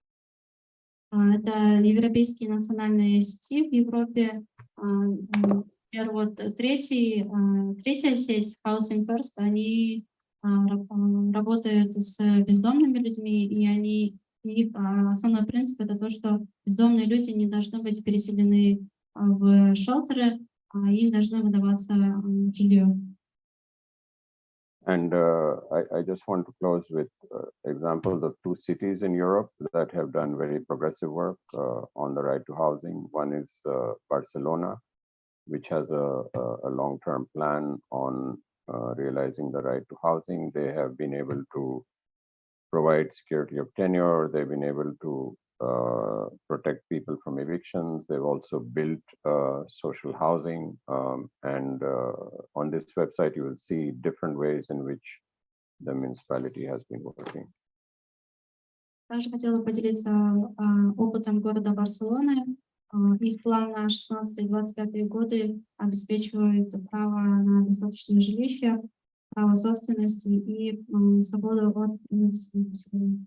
Это европейские национальные сети в Европе. Например, вот третья сеть Housing First, они работают с бездомными людьми, и их основной принцип это то, что бездомные люди не должны быть переселены в шелтеры, а им должны выдаваться жилье. And I just want to close with examples of 2 cities in Europe that have done very progressive work on the right to housing. One is Barcelona, which has a long-term plan on realizing the right to housing. They have been able to provide security of tenure. They've been able to protect people from evictions. They've also built social housing. And on this website, you will see different ways in which the municipality has been working. Также хотела поделиться опытом города Барселоны. Их план на 16-25 годы обеспечивает право на достаточное жилище, право собственности и свободу от принудительного поселения.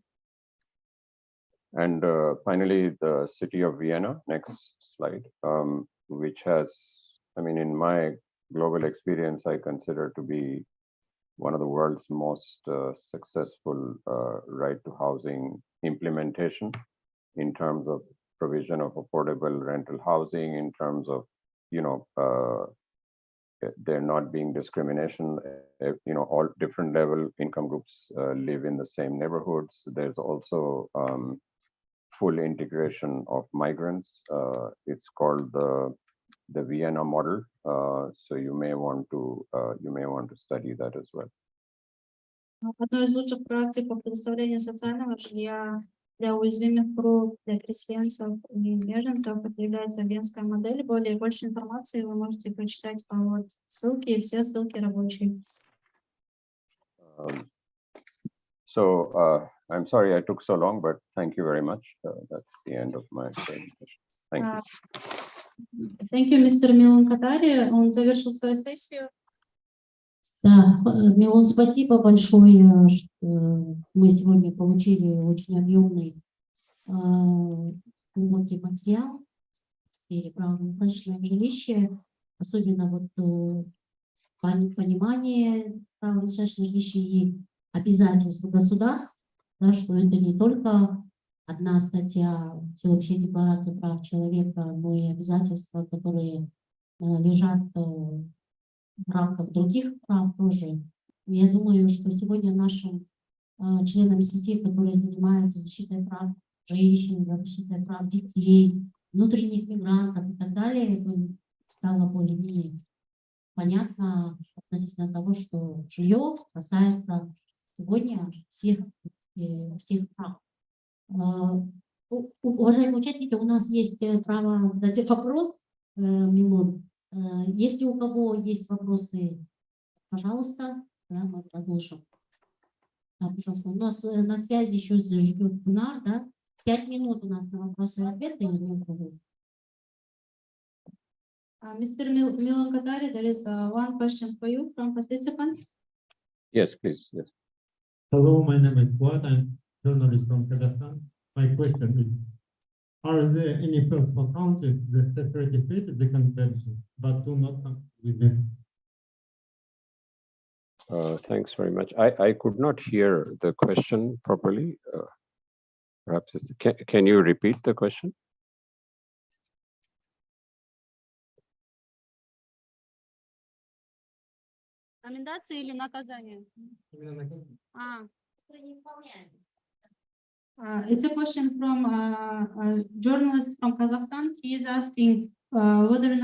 And finally, the city of Vienna, next slide, which has, I mean, in my global experience, I consider to be one of the world's most successful right to housing implementation in terms of provision of affordable rental housing, in terms of, there not being discrimination, all different level income groups live in the same neighborhoods. There's also full integration of migrants. It's called the Vienna model. So you may want to study that as well. Одной из лучших практик по предоставлению социального жилья для уязвимых групп, для переселенцев и беженцев это является венская модель. Больше информации вы можете прочитать по вот ссылке, и все ссылки рабочие. So I'm sorry I took so long, but thank you very much. That's the end of my presentation. Thank you. Thank you, Mr. Милан Катари. Он завершил свою сессию. Да, Милон, спасибо большое, что мы сегодня получили очень объемный глубокий материал в сфере права на достаточное жилище, особенно вот понимание права на достаточное жилище и обязательства государств, да, что это не только одна статья Всеобщей декларации прав человека, но и обязательства, которые лежат в рамках других прав тоже. Я думаю, что сегодня нашим членам сети, которые занимаются защитой прав женщин, защитой прав детей, внутренних мигрантов и так далее, стало более-менее понятно относительно того, что жилье касается сегодня всех прав. Уважаемые участники, у нас есть право задать вопрос, Милон. Если у кого есть вопросы, пожалуйста, да, мы продолжим. Да, пожалуйста. У нас на связи еще ждет Гунар, да? 5 минут у нас на вопросы и ответы. Mr. Milan Katari, there is one question for you from participants. Yes, please. Yes. Hello, my name is Fuad. I'm a journalist from Kazakhstan. My question is, are there any possible countries that have ratified the convention but do not come with them? Thanks very much. I could not hear the question properly. Perhaps can you repeat the question? Рекомендации или наказание? It's a question from a journalist from Kazakhstan. He is asking whether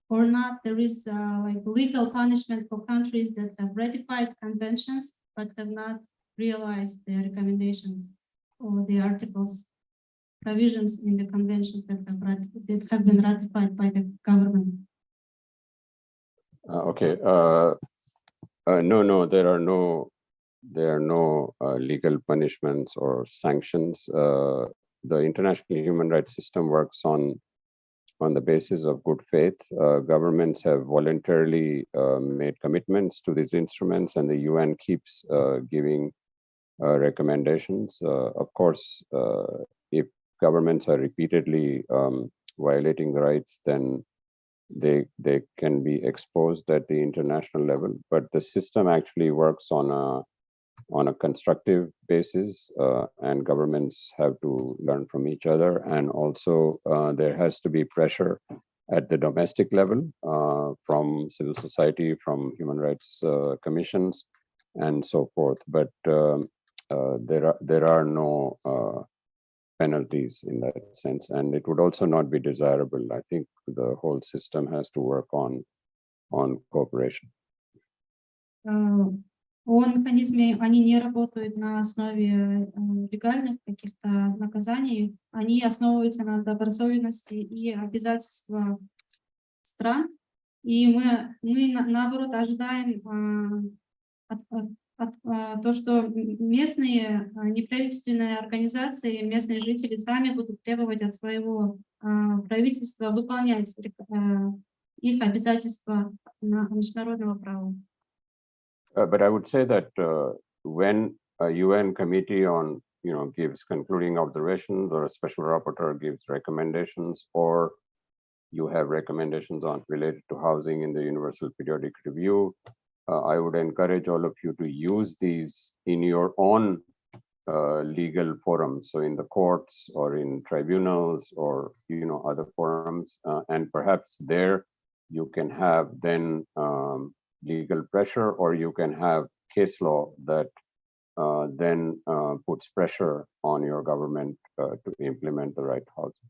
or not there is like legal punishment for countries that have ratified conventions but have not realized their recommendations or the articles, provisions in the conventions that have been ratified by the government. Okay. No, there are no there are no legal punishments or sanctions. The international human rights system works on the basis of good faith. Governments have voluntarily made commitments to these instruments, and the UN keeps giving recommendations. Of course, if governments are repeatedly violating the rights, then they can be exposed at the international level. But the system actually works on a constructive basis, and governments have to learn from each other. And also there has to be pressure at the domestic level from civil society, from human rights commissions, and so forth. But there are no penalties in that sense, and it would also not be desirable. I think the whole system has to work on cooperation. ООН-механизмы, они не работают на основе легальных каких-то наказаний, они основываются на добросовестности и обязательства стран. И мы наоборот ожидаем то, что местные неправительственные организации, местные жители сами будут требовать от своего правительства выполнять их обязательства международного права. But I would say that when a UN committee on, gives concluding observations, or a special rapporteur gives recommendations, or you have recommendations on related to housing in the Universal Periodic Review, I would encourage all of you to use these in your own legal forums, so in the courts or in tribunals or other forums, and perhaps there you can have then legal pressure, or you can have case law that then puts pressure on your government to implement the right housing.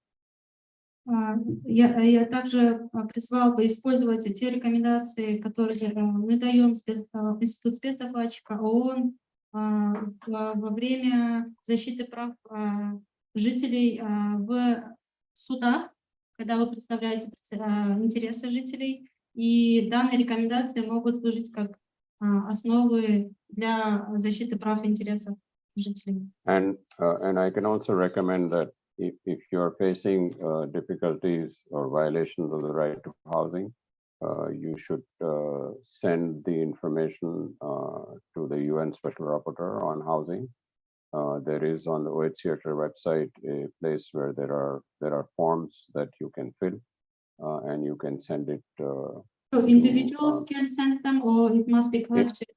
Я также призвал бы использовать те рекомендации, которые мы даем Институт спецдокладчика ООН во время защиты прав жителей в судах, когда вы представляете интересы жителей. И данные рекомендации могут служить как основы для защиты прав и интересов жителей. And I can also recommend that if you're facing difficulties or violations of the right to housing, you should send the information to the UN Special Rapporteur on housing. There is on the OHCHR website a place where there are forms that you can fill, and you can send it. So individuals can send them, or it must be collected?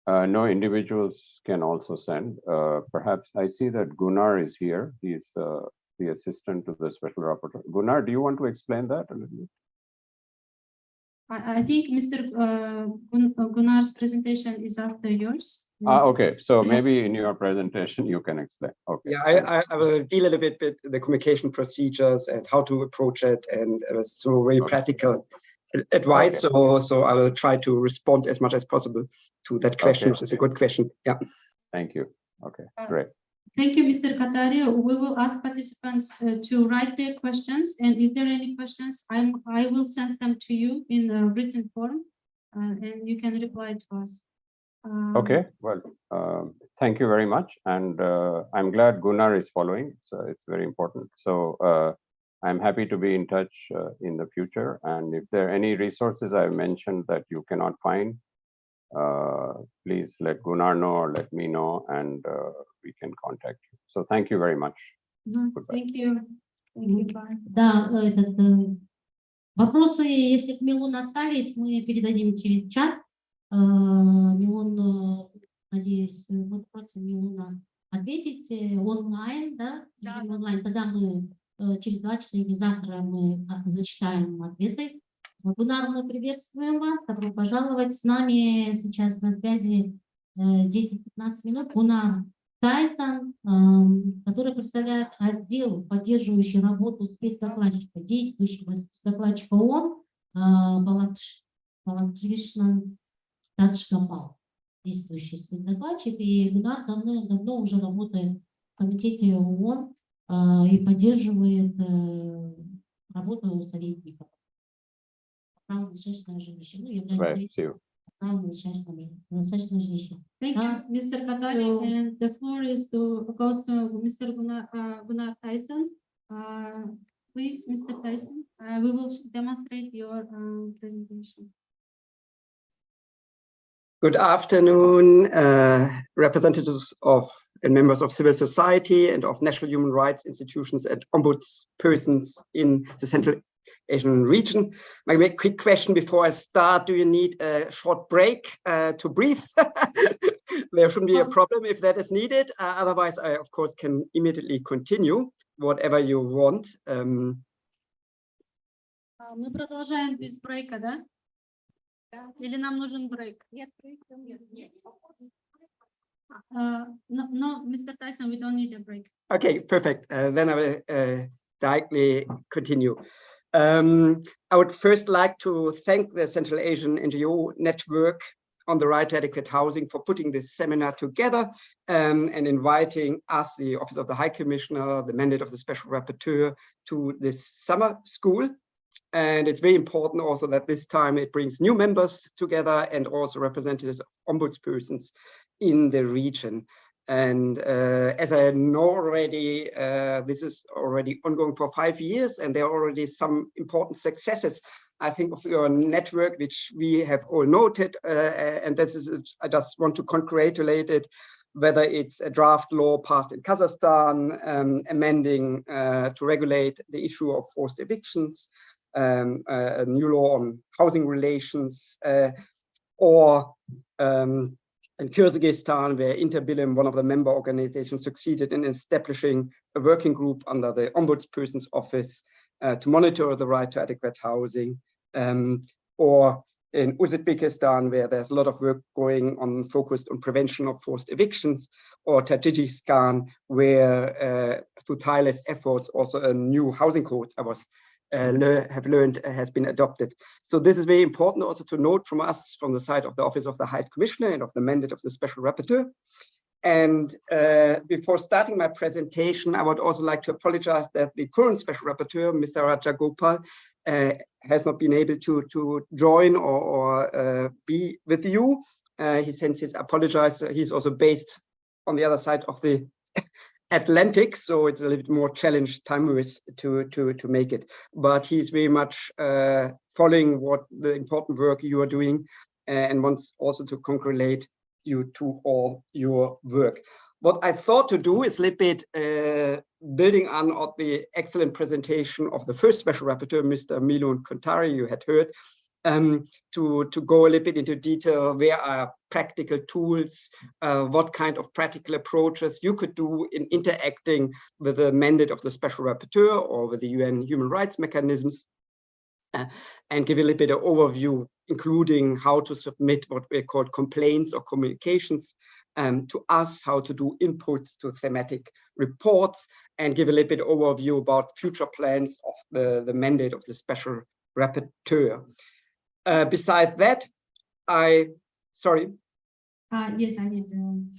No, individuals can also send. Perhaps I see that Gunnar is here. He is the assistant to the special rapporteur. Gunnar, do you want to explain that a little bit? I think Mr. Gunnar's presentation is after yours. Okay, so maybe in your presentation you can explain. Okay. Yeah, I will deal a little bit with the communication procedures and how to approach it, and so very practical advice. Okay. So I will try to respond as much as possible to that question, which is a good question. Yeah. Thank you. Okay, great. Thank you, Mr. Katario. We will ask participants to write their questions, and if there are any questions, I will send them to you in a written form, and you can reply to us. Okay, well, thank you very much, and I'm glad Gunnar is following, so it's very important. So I'm happy to be in touch in the future, and if there are any resources I've mentioned that you cannot find, please let Gunnar know or let me know, and we can contact you. So thank you very much. Goodbye. Thank you. Thank you. Bye. Да, вопросы, если к Милону остались, мы передадим через чат. Милон, надеюсь, мы просим Милона ответить онлайн, да? Да. Онлайн. Тогда мы через 2 часа или завтра мы зачитаем ответы. Гуннар, мы приветствуем вас. Добро пожаловать. С нами сейчас на связи 10-15 минут Гуннар Тайсон, который представляет отдел, поддерживающий работу спецдокладчика, действующего спецдокладчика ООН Балакришнан Таджкапал, действующий спецдокладчик. И Гуннар давно уже работает в комитете ООН и поддерживает работу советников. Праву, достаточное жилище. Ну, является право на достаточное жилище. Thank you, Mr. Kadali, So- and the floor goes to Mr. Gunnar Tyson. Please, Mr. Tyson, we will demonstrate your presentation. Good afternoon, representatives of and members of civil society and of national human rights institutions and ombudspersons in the Central Asian region. My quick question before I start: do you need a short break to breathe? There shouldn't be a problem if that is needed. Otherwise, I of course can immediately continue whatever you want. Мы продолжаем без брейка, да? Или нам нужен брейк? Нет, no, Mr. Tyson, we don't need a break. Okay, perfect. Then I will directly continue. I would first like to thank the Central Asian NGO network on the right to adequate housing for putting this seminar together and inviting us, the Office of the High Commissioner, the mandate of the Special Rapporteur, to this summer school. And it's very important also that this time it brings new members together and also representatives of ombudspersons in the region. And as I know already, this is already ongoing for 5 years, and there are already some important successes, I think, of your network, which we have all noted. And this is, I just want to congratulate it, whether it's a draft law passed in Kazakhstan, amending to regulate the issue of forced evictions, a new law on housing relations, or in Kyrgyzstan, where Interbilim, one of the member organizations, succeeded in establishing a working group under the Ombudsperson's office to monitor the right to adequate housing, or in Uzbekistan, where there's a lot of work going on focused on prevention of forced evictions, or Tajikistan, where through tireless efforts, also a new housing code have learned has been adopted. So this is very important also to note from us, from the side of the Office of the High Commissioner and of the mandate of the Special Rapporteur. And before starting my presentation, I would also like to apologize that the current Special Rapporteur, Mr. Rajagopal, has not been able to join or be with you. He sends his apologies. He's also based on the other side of the Atlantic, so it's a little bit more challenged time-wise to make it. But he's very much following what the important work you are doing, and wants also to congratulate you to all your work. What I thought to do is a little bit building on the excellent presentation of the first Special Rapporteur, Mr. Milun Kontari, you had heard, to go a little bit into detail. Where are practical tools, what kind of practical approaches you could do in interacting with the mandate of the Special Rapporteur or with the UN human rights mechanisms, and give a little bit of overview, including how to submit what we call complaints or communications to us, how to do inputs to thematic reports, and give a little bit of overview about future plans of the mandate of the Special Rapporteur. Besides that, sorry. Yes, I need.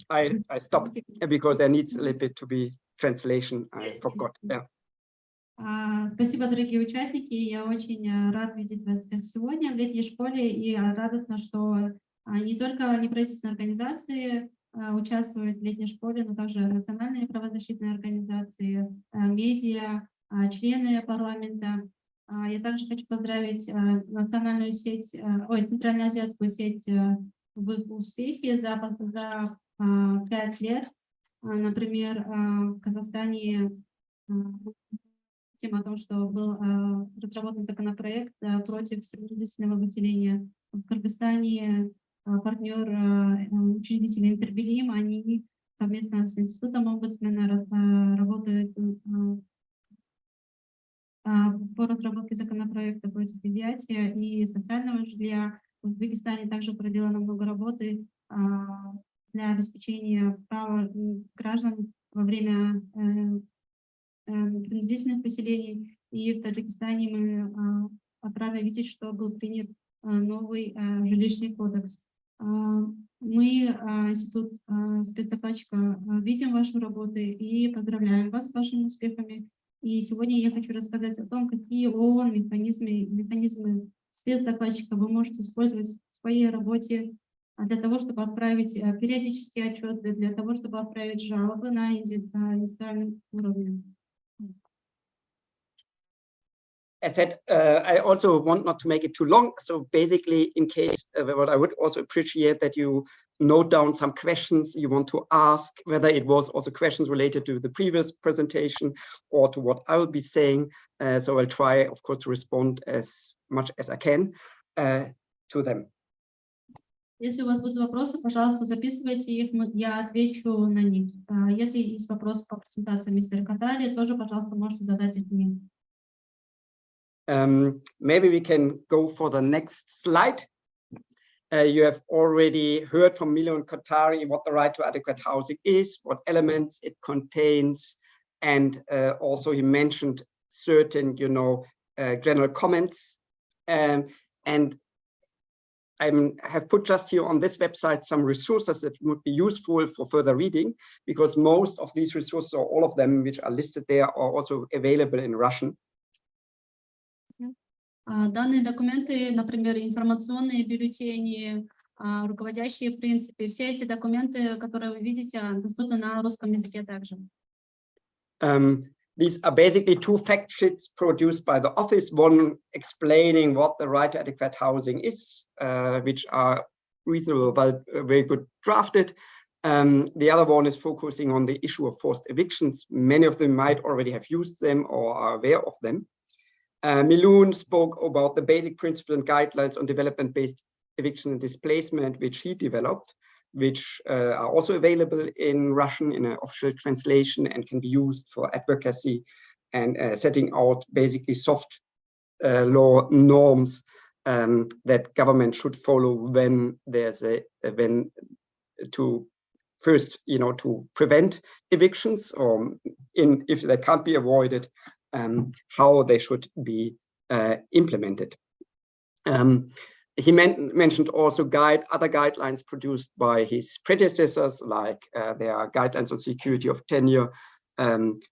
I stopped because there needs a little bit to be translation. I forgot. Yeah. Спасибо, дорогие участники. Я очень рад видеть вас всех сегодня в летней школе, и радостно, что не только неправительственные организации участвуют в летней школе, но также национальные правозащитные организации, медиа, члены парламента. Я также хочу поздравить национальную сеть, центральноазиатскую сеть в их успехе за 5 лет. Например, в Казахстане тема о том, что был разработан законопроект против принудительного выселения. В Кыргызстане партнер учредителей Интербилим, они совместно с институтом омбудсмена работают по разработке законопроекта против изъятия и социального жилья. В Узбекистане также проделано много работы для обеспечения права граждан во время принудительных поселений. И в Таджикистане мы рады видеть, что был принят новый жилищный кодекс. Мы, Институт спецдокладчика, видим вашу работу и поздравляем вас с вашими успехами. И сегодня я хочу рассказать о том, какие ООН механизмы спецдокладчика вы можете использовать своей работе для того, чтобы отправить периодические отчеты, для того, чтобы отправить жалобы на индивидуальном уровне. As said, I also want not to make it too long. So basically, in case, what I would also appreciate that you note down some questions you want to ask, whether it was also questions related to the previous presentation or to what I will be saying. So I'll try, of course, to respond as much as I can to them. Если у вас будут вопросы, пожалуйста, записывайте их, я отвечу на них. Если есть вопросы по презентации мистера Катари, тоже, пожалуйста, можете задать их мне. Maybe we can go for the next slide. You have already heard from Milo and Kotari what the right to adequate housing is, what elements it contains, and also he mentioned certain, general comments. And I have put just here on this website some resources that would be useful for further reading, because most of these resources, or all of them which are listed there, are also available in Russian. Данные документы, например, информационные бюллетени, руководящие принципы, все эти документы, которые вы видите, доступны на русском языке также. These are basically two fact sheets produced by the office, one explaining what the right to adequate housing is, which are reasonable, but very good drafted. The other one is focusing on the issue of forced evictions. Many of them might already have used them or are aware of them. Milun spoke about the basic principles and guidelines on development-based eviction and displacement, which he developed, which are also available in Russian in an official translation and can be used for advocacy and setting out basically soft law norms that government should follow when there's to prevent evictions, or if they can't be avoided, how they should be implemented. He mentioned also other guidelines produced by his predecessors, like there are guidelines on security of tenure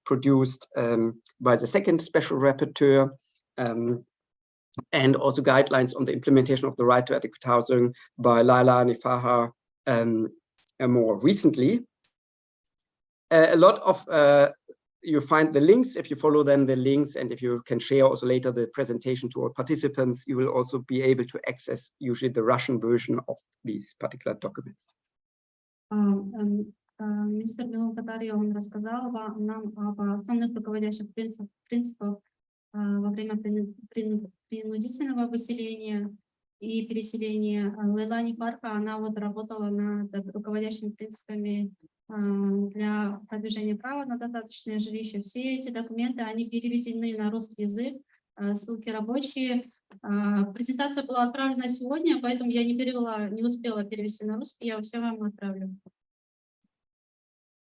produced by the second special rapporteur, and also guidelines on the implementation of the right to adequate housing by Laila Nifaha more recently. A lot of you find the links if you follow then the links, and if you can share also later the presentation to all participants, you will also be able to access usually the Russian version of these particular documents. Мистер Белокатарий, он рассказал нам об основных руководящих принципах во время принудительного выселения и переселения. Лейла Нифарха, она работала над руководящими принципами для продвижения права на достаточное жилище. Все эти документы, они переведены на русский язык, ссылки рабочие. Презентация была отправлена сегодня, поэтому я не успела перевести на русский, я все вам отправлю.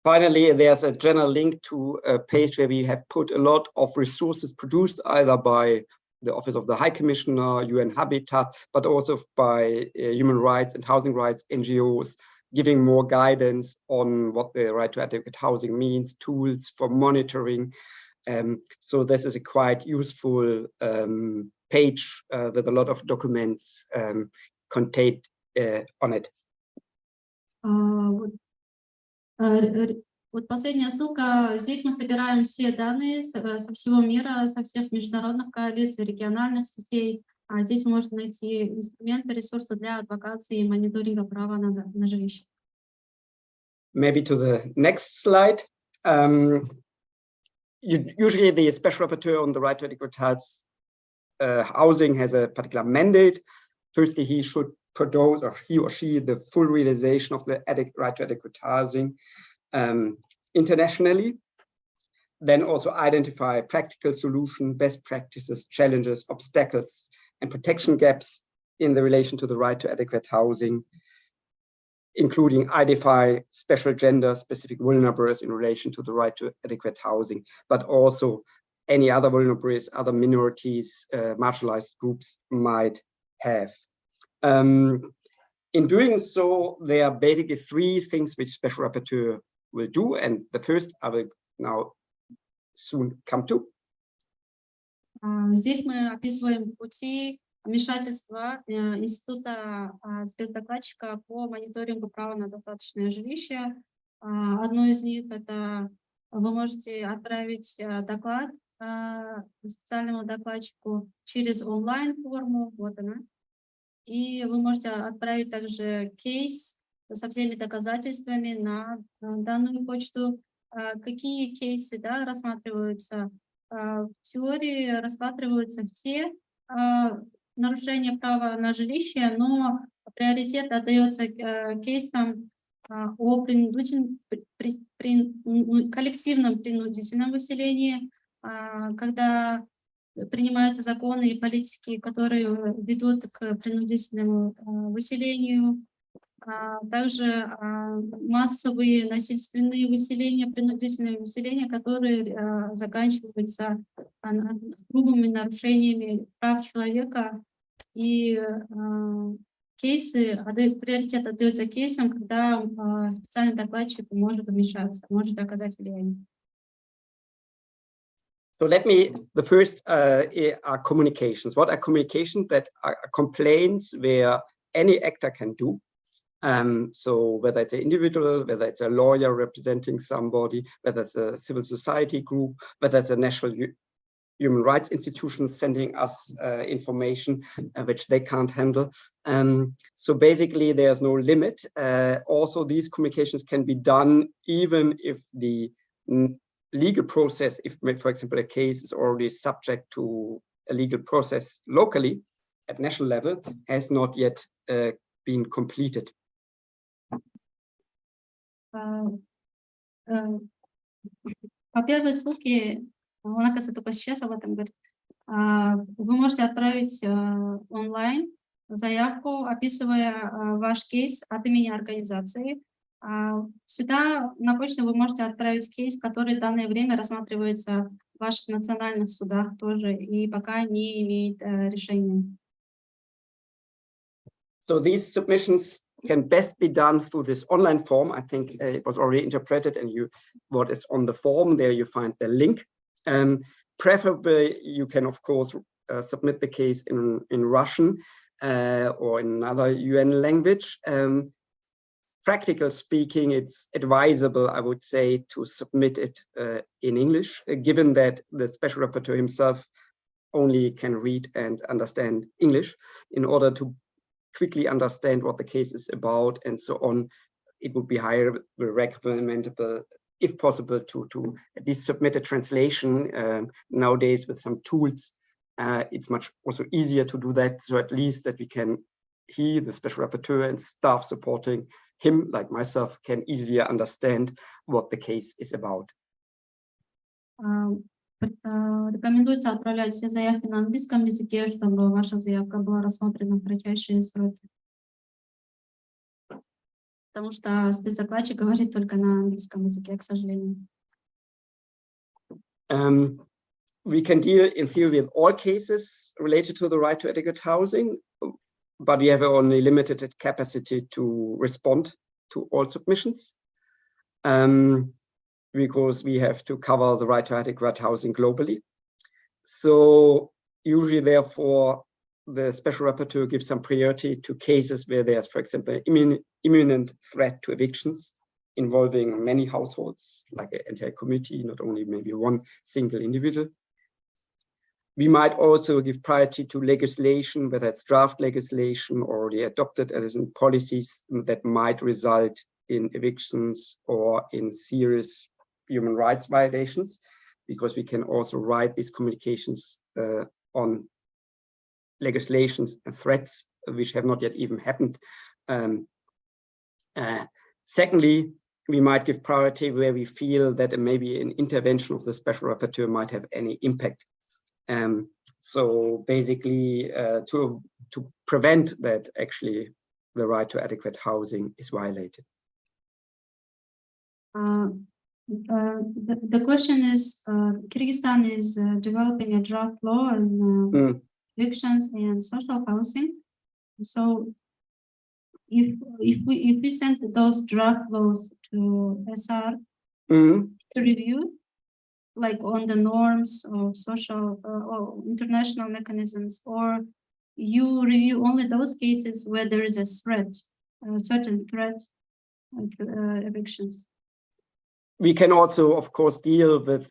Finally, there's a general link to a page where we have put a lot of resources produced either by the Office of the High Commissioner, UN Habitat, but also by human rights and housing rights NGOs, giving more guidance on what the right to adequate housing means, tools for monitoring. So this is a quite useful page with a lot of documents contained on it. Вот последняя ссылка. Здесь мы собираем все данные со всего мира, со всех международных коалиций, региональных сетей. Здесь можно найти инструменты, ресурсы для адвокации и мониторинга права на жилище. Maybe to the next slide. Usually the special rapporteur on the right to adequate housing has a particular mandate. Firstly, he should produce, or he or she, the full realization of the right to adequate housing internationally. Then also identify practical solutions, best practices, challenges, obstacles, and protection gaps in the relation to the right to adequate housing, including identify special gender-specific vulnerables in relation to the right to adequate housing, but also any other vulnerables, other minorities, marginalized groups might have. In doing so, there are basically three things which Special Rapporteur will do, and the first I will now soon come to. Здесь мы описываем пути вмешательства Института спецдокладчика по мониторингу права на достаточное жилище. Одно из них — это вы можете отправить доклад специальному докладчику через онлайн-форму, вот она. И вы можете отправить также кейс со всеми доказательствами на данную почту. Какие кейсы, да, рассматриваются? В теории рассматриваются все нарушения права на жилище, но приоритет отдается кейсам о коллективном принудительном выселении, когда принимаются законы и политики, которые ведут к принудительному выселению. Также массовые насильственные выселения, принудительные выселения, которые заканчиваются грубыми нарушениями прав человека. И кейсы, приоритет отдается кейсам, когда специальный докладчик может вмешаться, может оказать влияние. So the first are communications. What are communications? That are complaints where any actor can do. So whether it's an individual, whether it's a lawyer representing somebody, whether it's a civil society group, whether it's a national human rights institution sending us information which they can't handle. So basically there's no limit. Also these communications can be done even if the legal process, if, for example, a case is already subject to a legal process locally at national level, has not yet been completed. По первой ссылке, она, кажется, только сейчас об этом говорит, вы можете отправить онлайн заявку, описывая ваш кейс от имени организации. Сюда на почту вы можете отправить кейс, который в данное время рассматривается в ваших национальных судах тоже и пока не имеет решения. So these submissions can best be done through this online form. I think it was already interpreted, and what is on the form there, you find the link. Preferably, you can of course submit the case in Russian or in another UN language. Practical speaking, it's advisable, I would say, to submit it in English, given that the special rapporteur himself only can read and understand English. In order to quickly understand what the case is about and so on, it would be highly recommendable, if possible, to at least submit a translation. Nowadays, with some tools, it's much also easier to do that, so at least that he, the special rapporteur, and staff supporting him, like myself, can easier understand what the case is about. Рекомендуется отправлять все заявки на английском языке, чтобы ваша заявка была рассмотрена в кратчайшие сроки. Потому что спецдокладчик говорит только на английском языке, к сожалению. We can deal in theory with all cases related to the right to adequate housing, but we have only limited capacity to respond to all submissions. Because we have to cover the right to adequate housing globally. So usually, therefore, the special rapporteur gives some priority to cases where there's, for example, imminent threat to evictions involving many households, like an entire community, not only maybe one single individual. We might also give priority to legislation, whether it's draft legislation or the adopted policies that might result in evictions or in serious human rights violations, because we can also write these communications on legislations and threats which have not yet even happened. Secondly, we might give priority where we feel that maybe an intervention of the special rapporteur might have any impact. So basically, to prevent that actually the right to adequate housing is violated. The question is, Kyrgyzstan is developing a draft law on evictions and social housing. So if we send those draft laws to SR to review, like on the norms of social or international mechanisms, or you review only those cases where there is a threat, a certain threat, like evictions. We can also, of course, deal with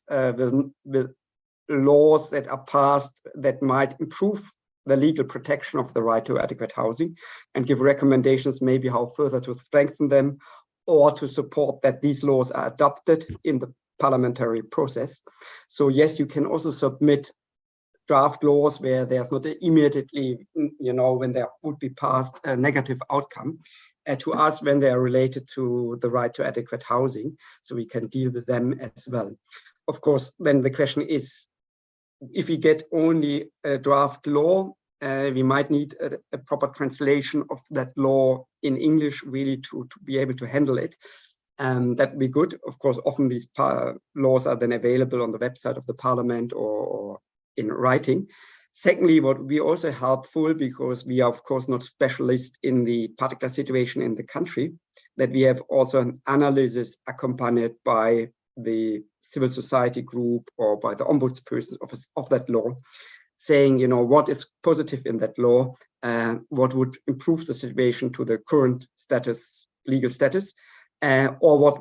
laws that are passed that might improve the legal protection of the right to adequate housing and give recommendations maybe how further to strengthen them or to support that these laws are adopted in the parliamentary process. So yes, you can also submit draft laws where there's not immediately, when there would be passed a negative outcome to us when they are related to the right to adequate housing, so we can deal with them as well. Of course, then the question is, if we get only a draft law, we might need a proper translation of that law in English really to be able to handle it. That would be good. Of course, often these laws are then available on the website of the parliament or in writing. Secondly, what we also helpful, because we are of course not specialists in the particular situation in the country, that we have also an analysis accompanied by the civil society group or by the ombudsperson of that law, saying, what is positive in that law, what would improve the situation to the current status, legal status, or what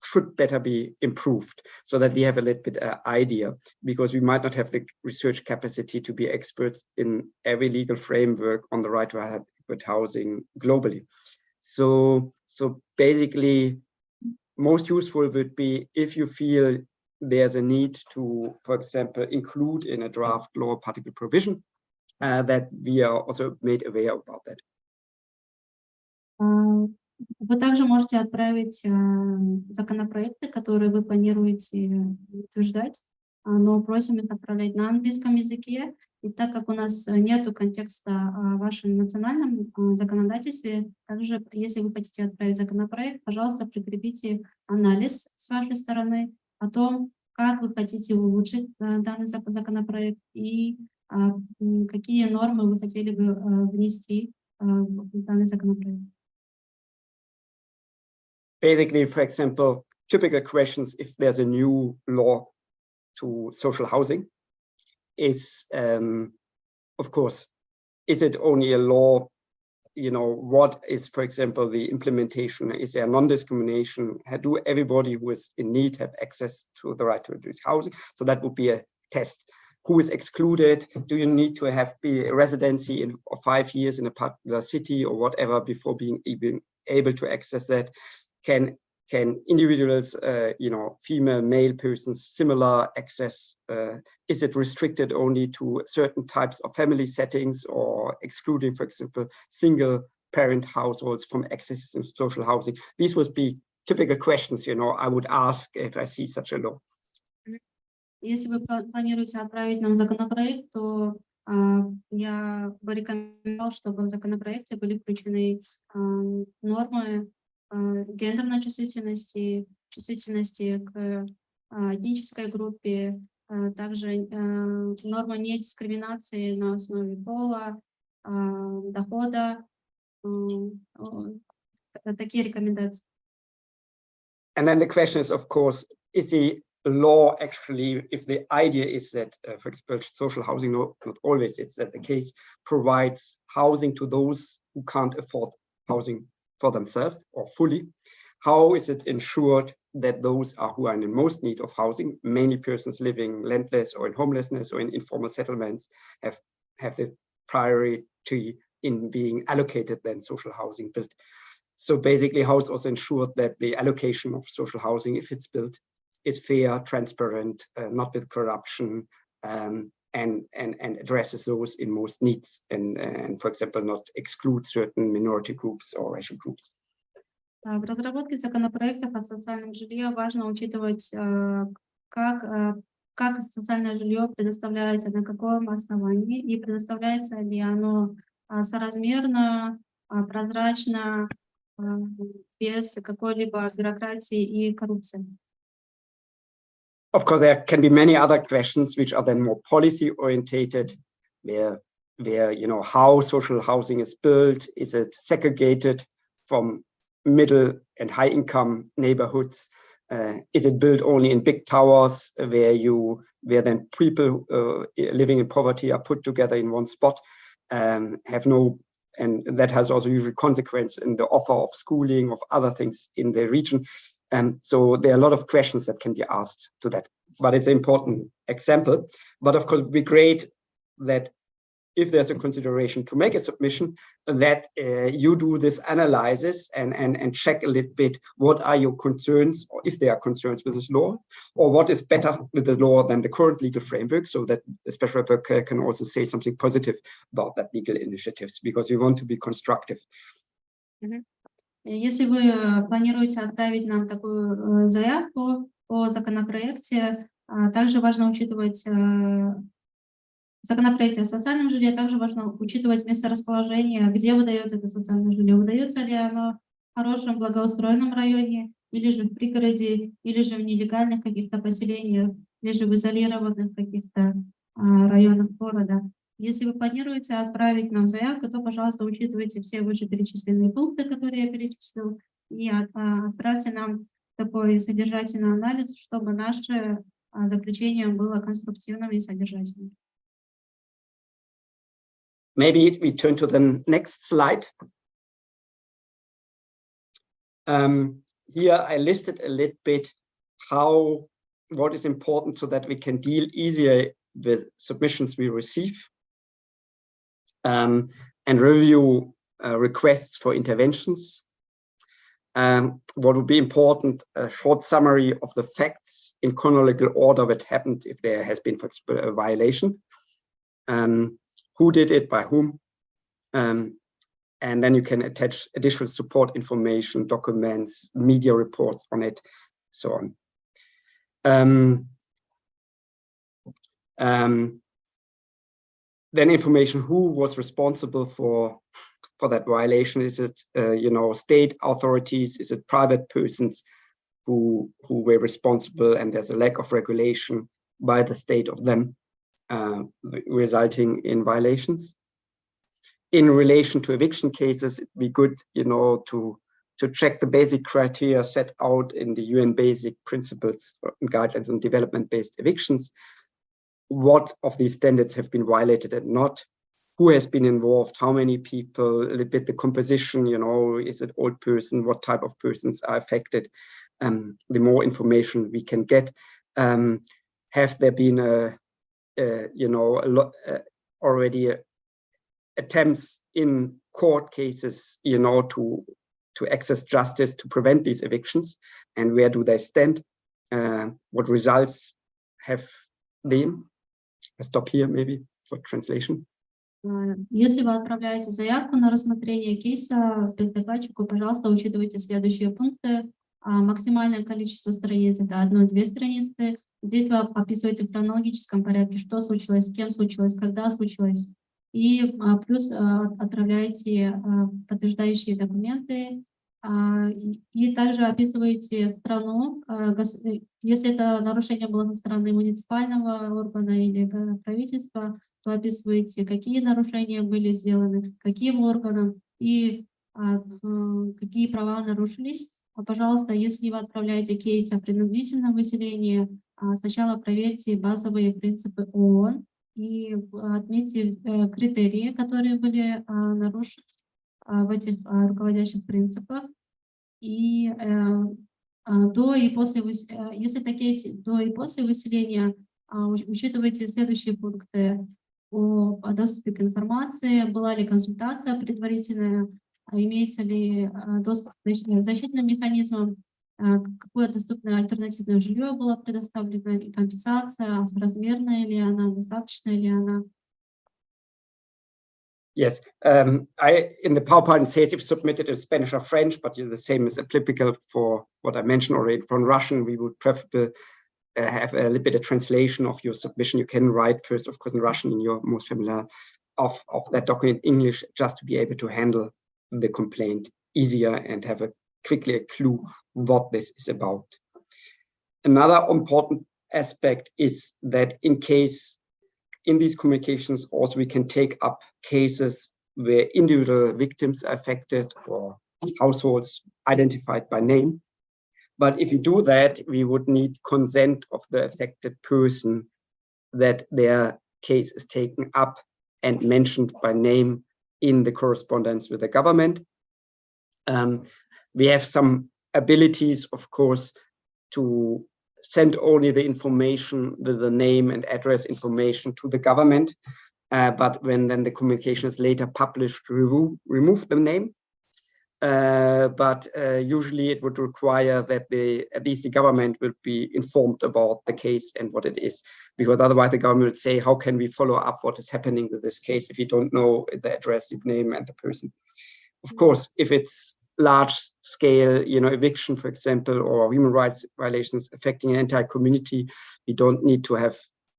should better be improved, so that we have a little bit idea, because we might not have the research capacity to be experts in every legal framework on the right to adequate housing globally. So basically, most useful would be if you feel there's a need to, for example, include in a draft law a particular provision, that we are also made aware about that. Вы также можете отправить законопроекты, которые вы планируете утверждать, но просим их отправлять на английском языке. И так как у нас нет контекста в вашем национальном законодательстве, также, если вы хотите отправить законопроект, пожалуйста, прикрепите анализ с вашей стороны о том, как вы хотите улучшить данный законопроект и какие нормы вы хотели бы внести в данный законопроект. Basically, for example, typical questions if there's a new law to social housing is, of course, is it only a law, what is, for example, the implementation? Is there non-discrimination? Do everybody who is in need have access to the right to housing? So that would be a test. Who is excluded? Do you need to be a residency for 5 years in a particular city or whatever before being even able to access that? Can individuals, female, male persons, similar access? Is it restricted only to certain types of family settings or excluding, for example, single parent households from access to social housing? These would be typical questions, I would ask if I see such a law. Если вы планируете отправить нам законопроект, то я бы рекомендовала, чтобы в законопроекте были включены нормы гендерной чувствительности, чувствительности к этнической группе, также норма недискриминации на основе пола, дохода, такие рекомендации. And then the question is, of course, is the law actually, if the idea is that, for example, social housing, not always it's that the case, provides housing to those who can't afford housing for themselves or fully, how is it ensured that those who are in most need of housing, mainly persons living landless or in homelessness or in informal settlements, have the priority in being allocated then social housing built? So basically, how it's also ensured that the allocation of social housing, if it's built, is fair, transparent, not with corruption, and addresses those in most needs, and for example, not exclude certain minority groups or racial groups. В разработке законопроектов о социальном жилье важно учитывать, как социальное жилье предоставляется, на каком основании, и предоставляется ли оно соразмерно, прозрачно, без какой-либо бюрократии и коррупции. Of course, there can be many other questions which are then more policy orientated, where how social housing is built. Is it segregated from middle and high income neighborhoods? Is it built only in big towers where then people living in poverty are put together in one spot? have no, and that has also usually consequence in the offer of schooling, of other things in the region. So there are a lot of questions that can be asked to that, but it's an important example. But of course, it would be great that if there's a consideration to make a submission, that you do this analysis and check a little bit what are your concerns, or if there are concerns with this law, or what is better with the law than the current legal framework, so that the special rapporteur can also say something positive about that legal initiatives, because we want to be constructive. Если вы планируете отправить нам такую заявку о законопроекте, также важно учитывать в законопроекте о социальном жилье, также важно учитывать месторасположение, где выдается это социальное жилье. Выдается ли оно в хорошем благоустроенном районе, или же в пригороде, или же в нелегальных каких-то поселениях, или же в изолированных каких-то районах города. Если вы планируете отправить нам заявку, то, пожалуйста, учитывайте все вышеперечисленные пункты, которые я перечислил, и отправьте нам такой содержательный анализ, чтобы наше заключение было конструктивным и содержательным. Maybe we turn to the next slide. Here I listed a little bit what is important so that we can deal easier with submissions we receive, and review requests for interventions. What would be important, a short summary of the facts in chronological order that happened if there has been, for example, a violation. Who did it, by whom, and then you can attach additional support information, documents, media reports on it, so on. Then information who was responsible for that violation. Is it state authorities? Is it private persons who were responsible, and there's a lack of regulation by the state of them, resulting in violations? In relation to eviction cases, it'd be good, to check the basic criteria set out in the UN Basic Principles and Guidelines on Development-Based Evictions. What of these standards have been violated and not? Who has been involved? How many people? A little bit the composition. Is it old person? What type of persons are affected? The more information we can get. Have there been already attempts in court cases, to access justice to prevent these evictions, and where do they stand? What results have been? I stop here maybe for translation. Если вы отправляете заявку на рассмотрение кейса спецдокладчику, пожалуйста, учитывайте следующие пункты. Максимальное количество страниц — это 1-2 страницы. Здесь вы описываете в хронологическом порядке, что случилось, с кем случилось, когда случилось. И плюс отправляете подтверждающие документы. И также описываете страну. Если это нарушение было со стороны муниципального органа или правительства, то описываете, какие нарушения были сделаны, каким органом и какие права нарушились. Пожалуйста, если вы отправляете кейс о принудительном выселении, сначала проверьте базовые принципы ООН и отметьте критерии, которые были нарушены в этих руководящих принципах. И до и после, если это кейс до и после выселения, учитывайте следующие пункты: о доступе к информации, была ли консультация предварительная, имеется ли доступ к защитным механизмам, какое доступное альтернативное жилье было предоставлено, и компенсация, соразмерная ли она, достаточная ли она. Yes, in the PowerPoint it says if submitted in Spanish or French, but the same is applicable for what I mentioned already. From Russian, we would prefer have a little bit of translation of your submission. You can write first, of course, in Russian, in your most familiar of that document in English, just to be able to handle the complaint easier and have quickly a clue what this is about. Another important aspect is that in these communications also we can take up cases where individual victims are affected or households identified by name. But if you do that, we would need consent of the affected person that their case is taken up and mentioned by name in the correspondence with the government. We have some abilities, of course, to send only the information with the name and address information to the government. But when then the communication is later published, remove the name. But usually it would require that at least the government will be informed about the case and what it is, because otherwise the government would say, how can we follow up what is happening with this case if you don't know the address, the name, and the person? Of course, if it's large scale, eviction, for example, or human rights violations affecting an entire community, we don't need to have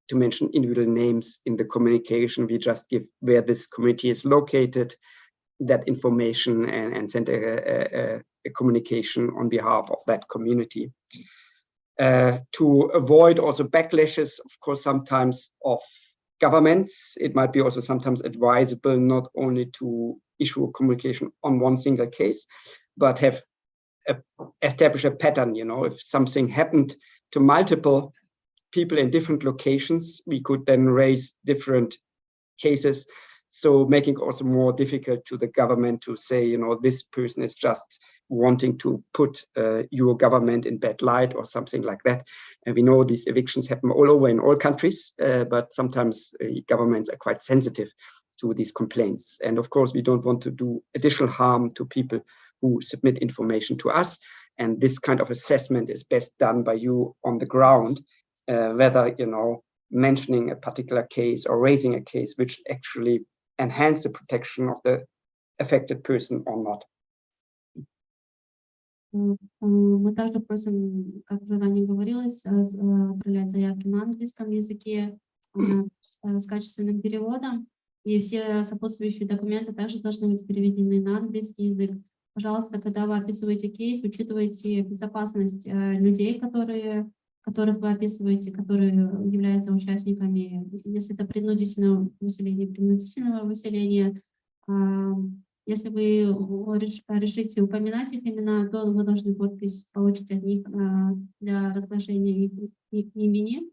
to mention individual names in the communication. We just give where this community is located, that information, and send a communication on behalf of that community. To avoid also backlashes, of course, sometimes of governments, it might be also sometimes advisable not only to issue a communication on one single case, but have establish a pattern. If something happened to multiple people in different locations, we could then raise different cases. So making it also more difficult to the government to say, this person is just wanting to put your government in bad light or something like that. And we know these evictions happen all over in all countries, but sometimes governments are quite sensitive to these complaints. And of course, we don't want to do additional harm to people who submit information to us. And this kind of assessment is best done by you on the ground, whether, mentioning a particular case or raising a case which actually enhance the protection of the affected person or not. Мы также просим, как уже ранее говорилось, отправлять заявки на английском языке с качественным переводом, и все сопутствующие документы также должны быть переведены на английский язык. Пожалуйста, когда вы описываете кейс, учитывайте безопасность людей, которых вы описываете, которые являются участниками. Если это принудительного выселения, если вы решите упоминать их имена, то вы должны подпись получить от них для разглашения их имени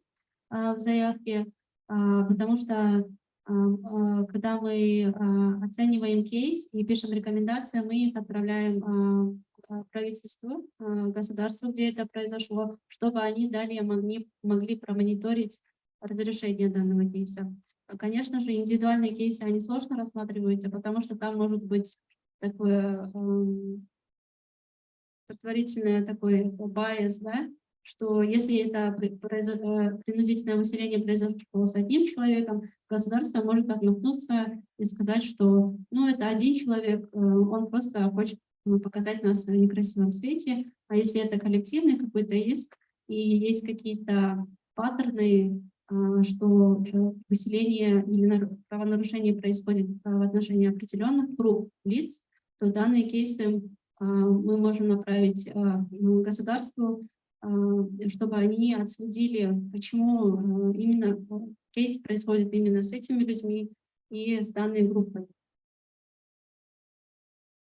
в заявке, потому что когда мы оцениваем кейс и пишем рекомендации, мы их отправляем правительству, государству, где это произошло, чтобы они далее могли промониторить разрешение данного кейса. Конечно же, индивидуальные кейсы, они сложно рассматриваются, потому что там может быть такое сотворительное такой bias, да, что если это принудительное выселение произошло с одним человеком, государство может отмахнуться и сказать, что это один человек, он просто хочет показать нас в некрасивом свете, а если это коллективный какой-то иск и есть какие-то паттерны, что выселение или правонарушение происходит в отношении определенных групп лиц, то данные кейсы мы можем направить государству, чтобы они отследили, почему именно кейс происходит именно с этими людьми и с данной группой.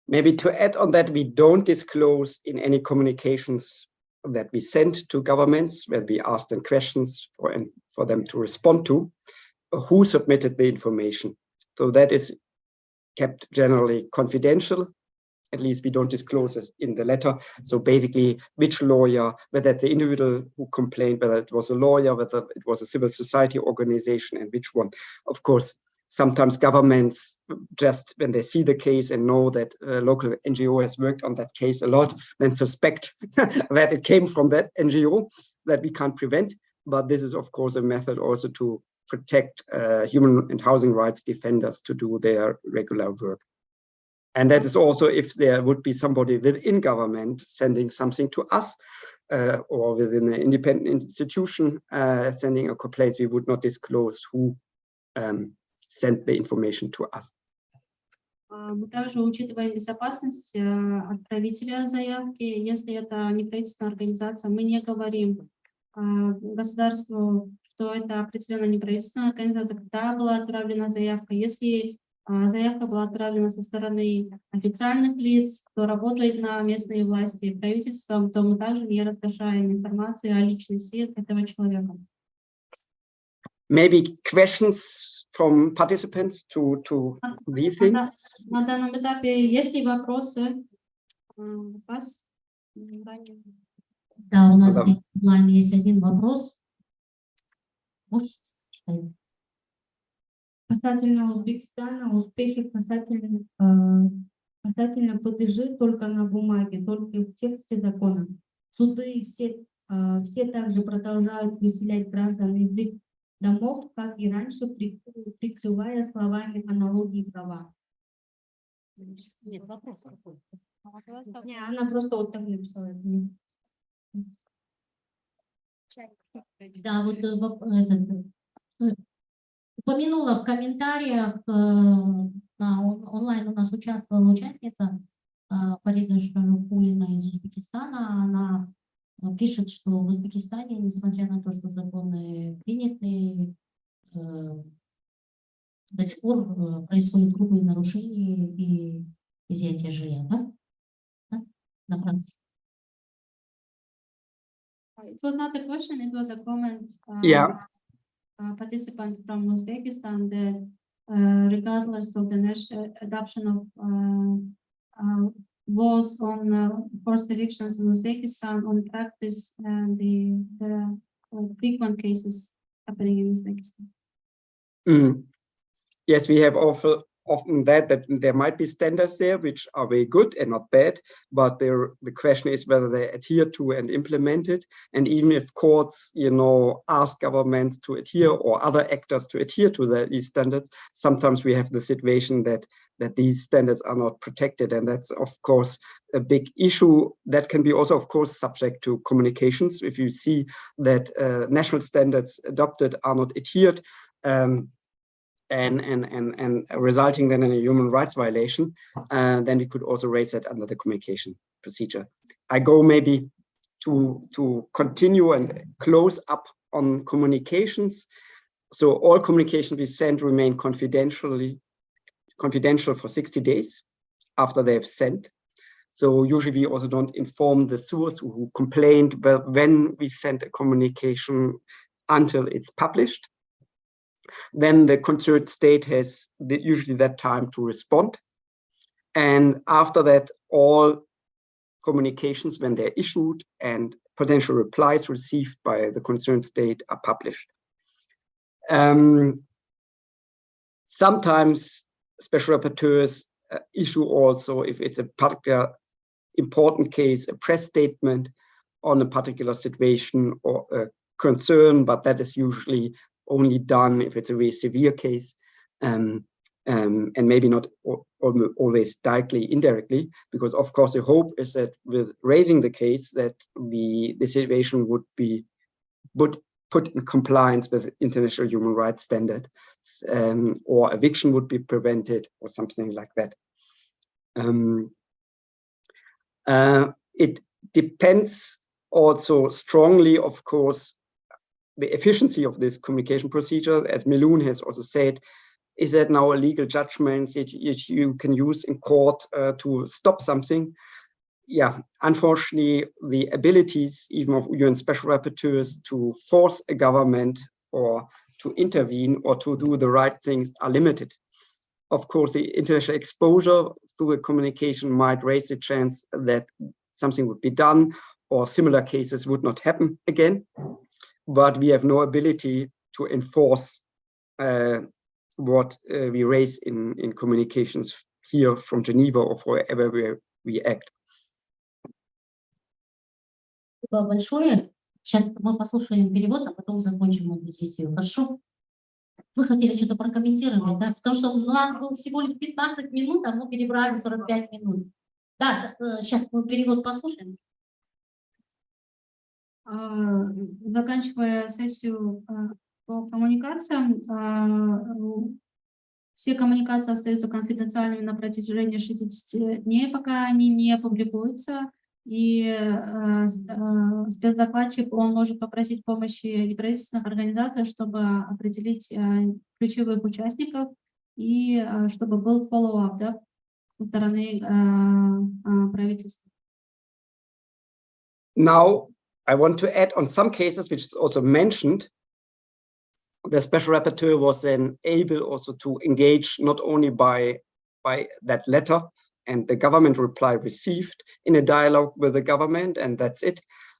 Maybe to add on that, we don't disclose in any communications that we send to governments, where we ask them questions for them to respond to, who submitted the information. So that is kept generally confidential. At least we don't disclose it in the letter. So basically, which lawyer, whether the individual who complained, whether it was a lawyer, whether it was a civil society organization, and which one. Of course, sometimes governments, just when they see the case and know that a local NGO has worked on that case a lot, then suspect that it came from that NGO, that we can't prevent. But this is, of course, a method also to protect human and housing rights defenders to do their regular work. And that is also if there would be somebody within government sending something to us, or within an independent institution sending a complaint, we would not disclose who sent the information to us. Мы также учитываем безопасность отправителя заявки. Если это неправительственная организация, мы не говорим государству, что это определенно неправительственная организация, когда была отправлена заявка. Если заявка была отправлена со стороны официальных лиц, кто работает на местные власти и правительством, то мы также не разглашаем информацию о личности этого человека. maybe questions from participants to these things? На данном этапе есть ли вопросы? У вас? Да, у нас Да. здесь онлайн есть один вопрос. Можешь читать? Касательно Узбекистана, успехи касательно ПДЖ только на бумаге, только в тексте закона. Суды все также продолжают выселять граждан из их домов, как и раньше, прикрывая словами о налоге и права. Нет, вопрос какой? Не, она просто вот так написала. Да, вот упомянула в комментариях, онлайн у нас участвовала участница Фарида Шарапулина из Узбекистана. Она пишет, что в Узбекистане, несмотря на то, что законы приняты, до сих пор происходят грубые нарушения и изъятие жилья, да? На практике. It was not a question, it was a comment. Yeah. Participant from Uzbekistan that regardless of the adoption of laws on forced evictions in Uzbekistan, on practice, the frequent cases happening in Uzbekistan. Yes, we have often that there might be standards there which are very good and not bad, but the question is whether they adhere to and implement it. And even if courts, ask governments to adhere or other actors to adhere to these standards, sometimes we have the situation that these standards are not protected, and that's of course a big issue that can be also of course subject to communications. If you see that national standards adopted are not adhered, and resulting then in a human rights violation, then we could also raise that under the communication procedure. I go maybe to continue and close up on communications. So all communications we send remain confidential for 60 days after they have sent. So usually we also don't inform the source who complained when we send a communication until it's published. Then the concerned state has usually that time to respond. And after that, all communications, when they're issued and potential replies received by the concerned state, are published. Sometimes special rapporteurs issue also, if it's a particular important case, a press statement on a particular situation or a concern, but that is usually only done if it's a very severe case, and maybe not always directly, indirectly, because of course the hope is that with raising the case that the situation would put in compliance with international human rights standards, or eviction would be prevented or something like that. It depends also strongly, of course, the efficiency of this communication procedure. As Milun has also said, is that now a legal judgment that you can use in court to stop something? Yeah, unfortunately, the abilities even of UN special rapporteurs to force a government or to intervene or to do the right thing are limited. Of course, the international exposure through the communication might raise the chance that something would be done or similar cases would not happen again. But we have no ability to enforce what we raise in communications here from Geneva or wherever we act. Спасибо большое. Сейчас мы послушаем перевод, а потом закончим эту сессию. Хорошо? Вы хотели что-то прокомментировать, да? Потому что у нас было всего лишь 15 минут, а мы перебрали 45 минут. Да, сейчас мы перевод послушаем. Заканчивая сессию по коммуникациям, все коммуникации остаются конфиденциальными на протяжении 60 дней, пока они не публикуются. И спецдокладчик, он может попросить помощи неправительственных организаций, чтобы определить ключевых участников и чтобы был follow-up, да, со стороны правительства. Now, I want to add on some cases, which is also mentioned The special rapporteur was then able also to engage not only by that letter and the government reply received in a dialogue with the government, and that's it,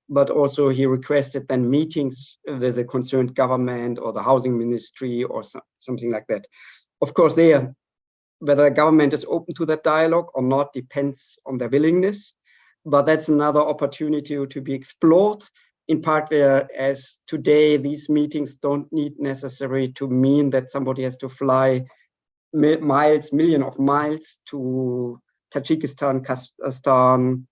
but also he requested then meetings with the concerned government or the housing ministry or something like that. Of course, whether the government is open to that dialogue or not depends on their willingness, but that's another opportunity to be explored, in part as today these meetings don't need necessarily to mean that somebody has to fly millions of miles to Tajikistan, Kazakhstan,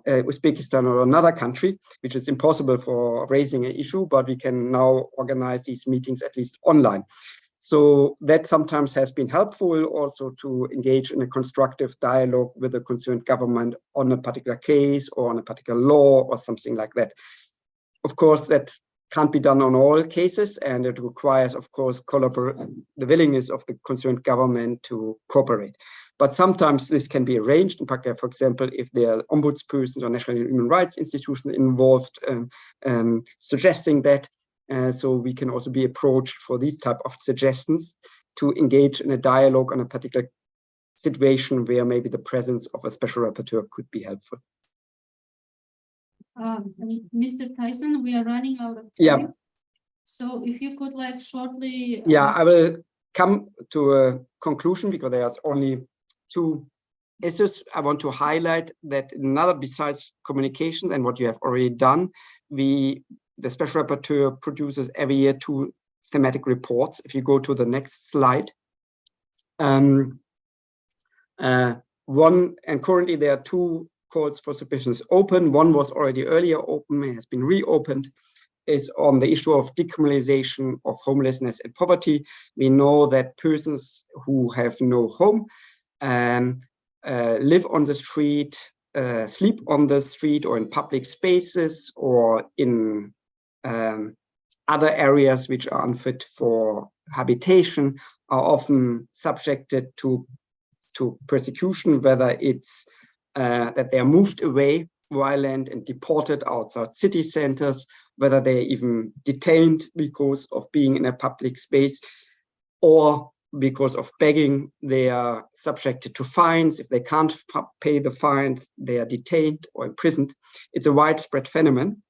Uzbekistan, or another country, which is impossible for raising an issue, but we can now organize these meetings at least online. So that sometimes has been helpful also to engage in a constructive dialogue with the concerned government on a particular case or on a particular law or something like that. Of course, that can't be done on all cases, and it requires, of course, the willingness of the concerned government to cooperate. But sometimes this can be arranged, in particular, for example, if there are ombudspersons or national human rights institutions involved, suggesting that. So we can also be approached for these type of suggestions to engage in a dialogue on a particular situation where maybe the presence of a special rapporteur could be helpful. Mr. Tyson, we are running out of time. Yeah. So if you could like shortly. Yeah, I will come to a conclusion because there are only two issues. I want to highlight that another, besides communications and what you have already done, the special rapporteur produces every year 2 thematic reports. If you go to the next slide. One, and currently there are 2 calls for submissions open. One was already earlier open, it has been reopened, is on the issue of decriminalization of homelessness and poverty. We know that persons who have no home live on the street, sleep on the street or in public spaces or in other areas which are unfit for habitation, are often subjected to persecution, whether it's that they are moved away violent and deported outside city centers, whether they're even detained because of being in a public space, or because of begging, they are subjected to fines. If they can't pay the fines, they are detained or imprisoned. It's a widespread phenomenon.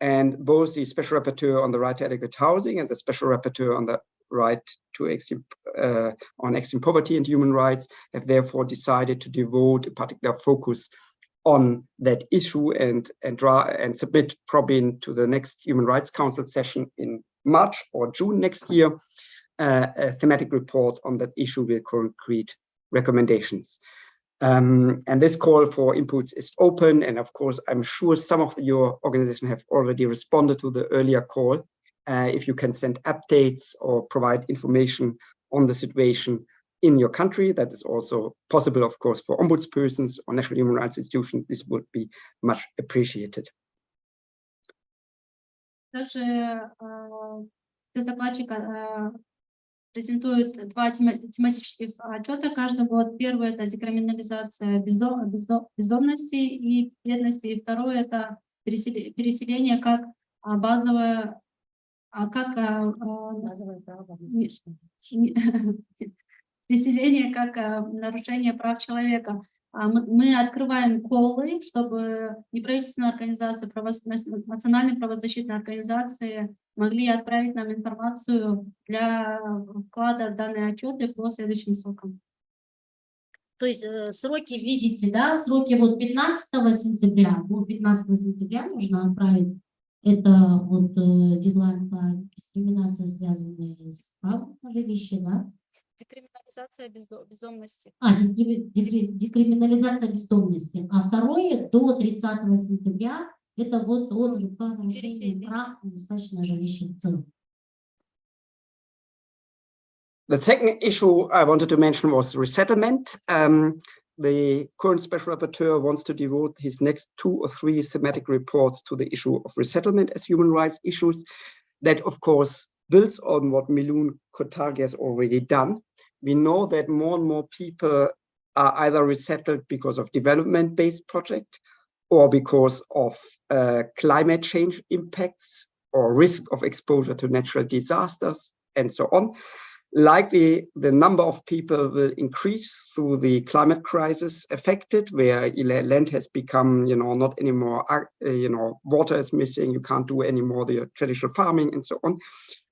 And both the Special Rapporteur on the right to adequate housing and the Special Rapporteur on the right to extreme poverty and human rights have therefore decided to devote a particular focus on that issue and submit probably into the next Human Rights Council session in March or June next year, a thematic report on that issue with concrete recommendations. And this call for inputs is open. And of course, I'm sure some of your organization have already responded to the earlier call. If you can send updates or provide information on the situation in your country, that is also possible, of course, for ombudspersons or national human rights institutions. This would be much appreciated. Также спецдокладчик презентует 2 тематических отчета каждый год. Первый — это декриминализация бездомности и бедности, и второй — это переселение как базовое, переселение как нарушение прав человека. Мы открываем колы, чтобы неправительственные организации, национальные правозащитные организации могли отправить нам информацию для вклада в данные отчеты по следующим срокам. То есть сроки видите, да? Сроки вот 15 сентября. Ну, 15 сентября нужно отправить. Это вот дедлайн по дискриминации, связанной с правом на жилище, да? Декриминализация бездомности. Декриминализация бездомности. А второе до 30 сентября это вот по нарушению прав на достаточное жилище в целом. The second issue I wanted to mention was resettlement. The current Special Rapporteur wants to devote his next 2 or 3 thematic reports to the issue of resettlement as human rights issues. That, of course, builds on what Milun Kotargi has already done. We know that more and more people are either resettled because of development-based projects or because of climate change impacts or risk of exposure to natural disasters and so on. Likely, the number of people will increase through the climate crisis affected, where land has become, not anymore, water is missing, you can't do anymore the traditional farming and so on.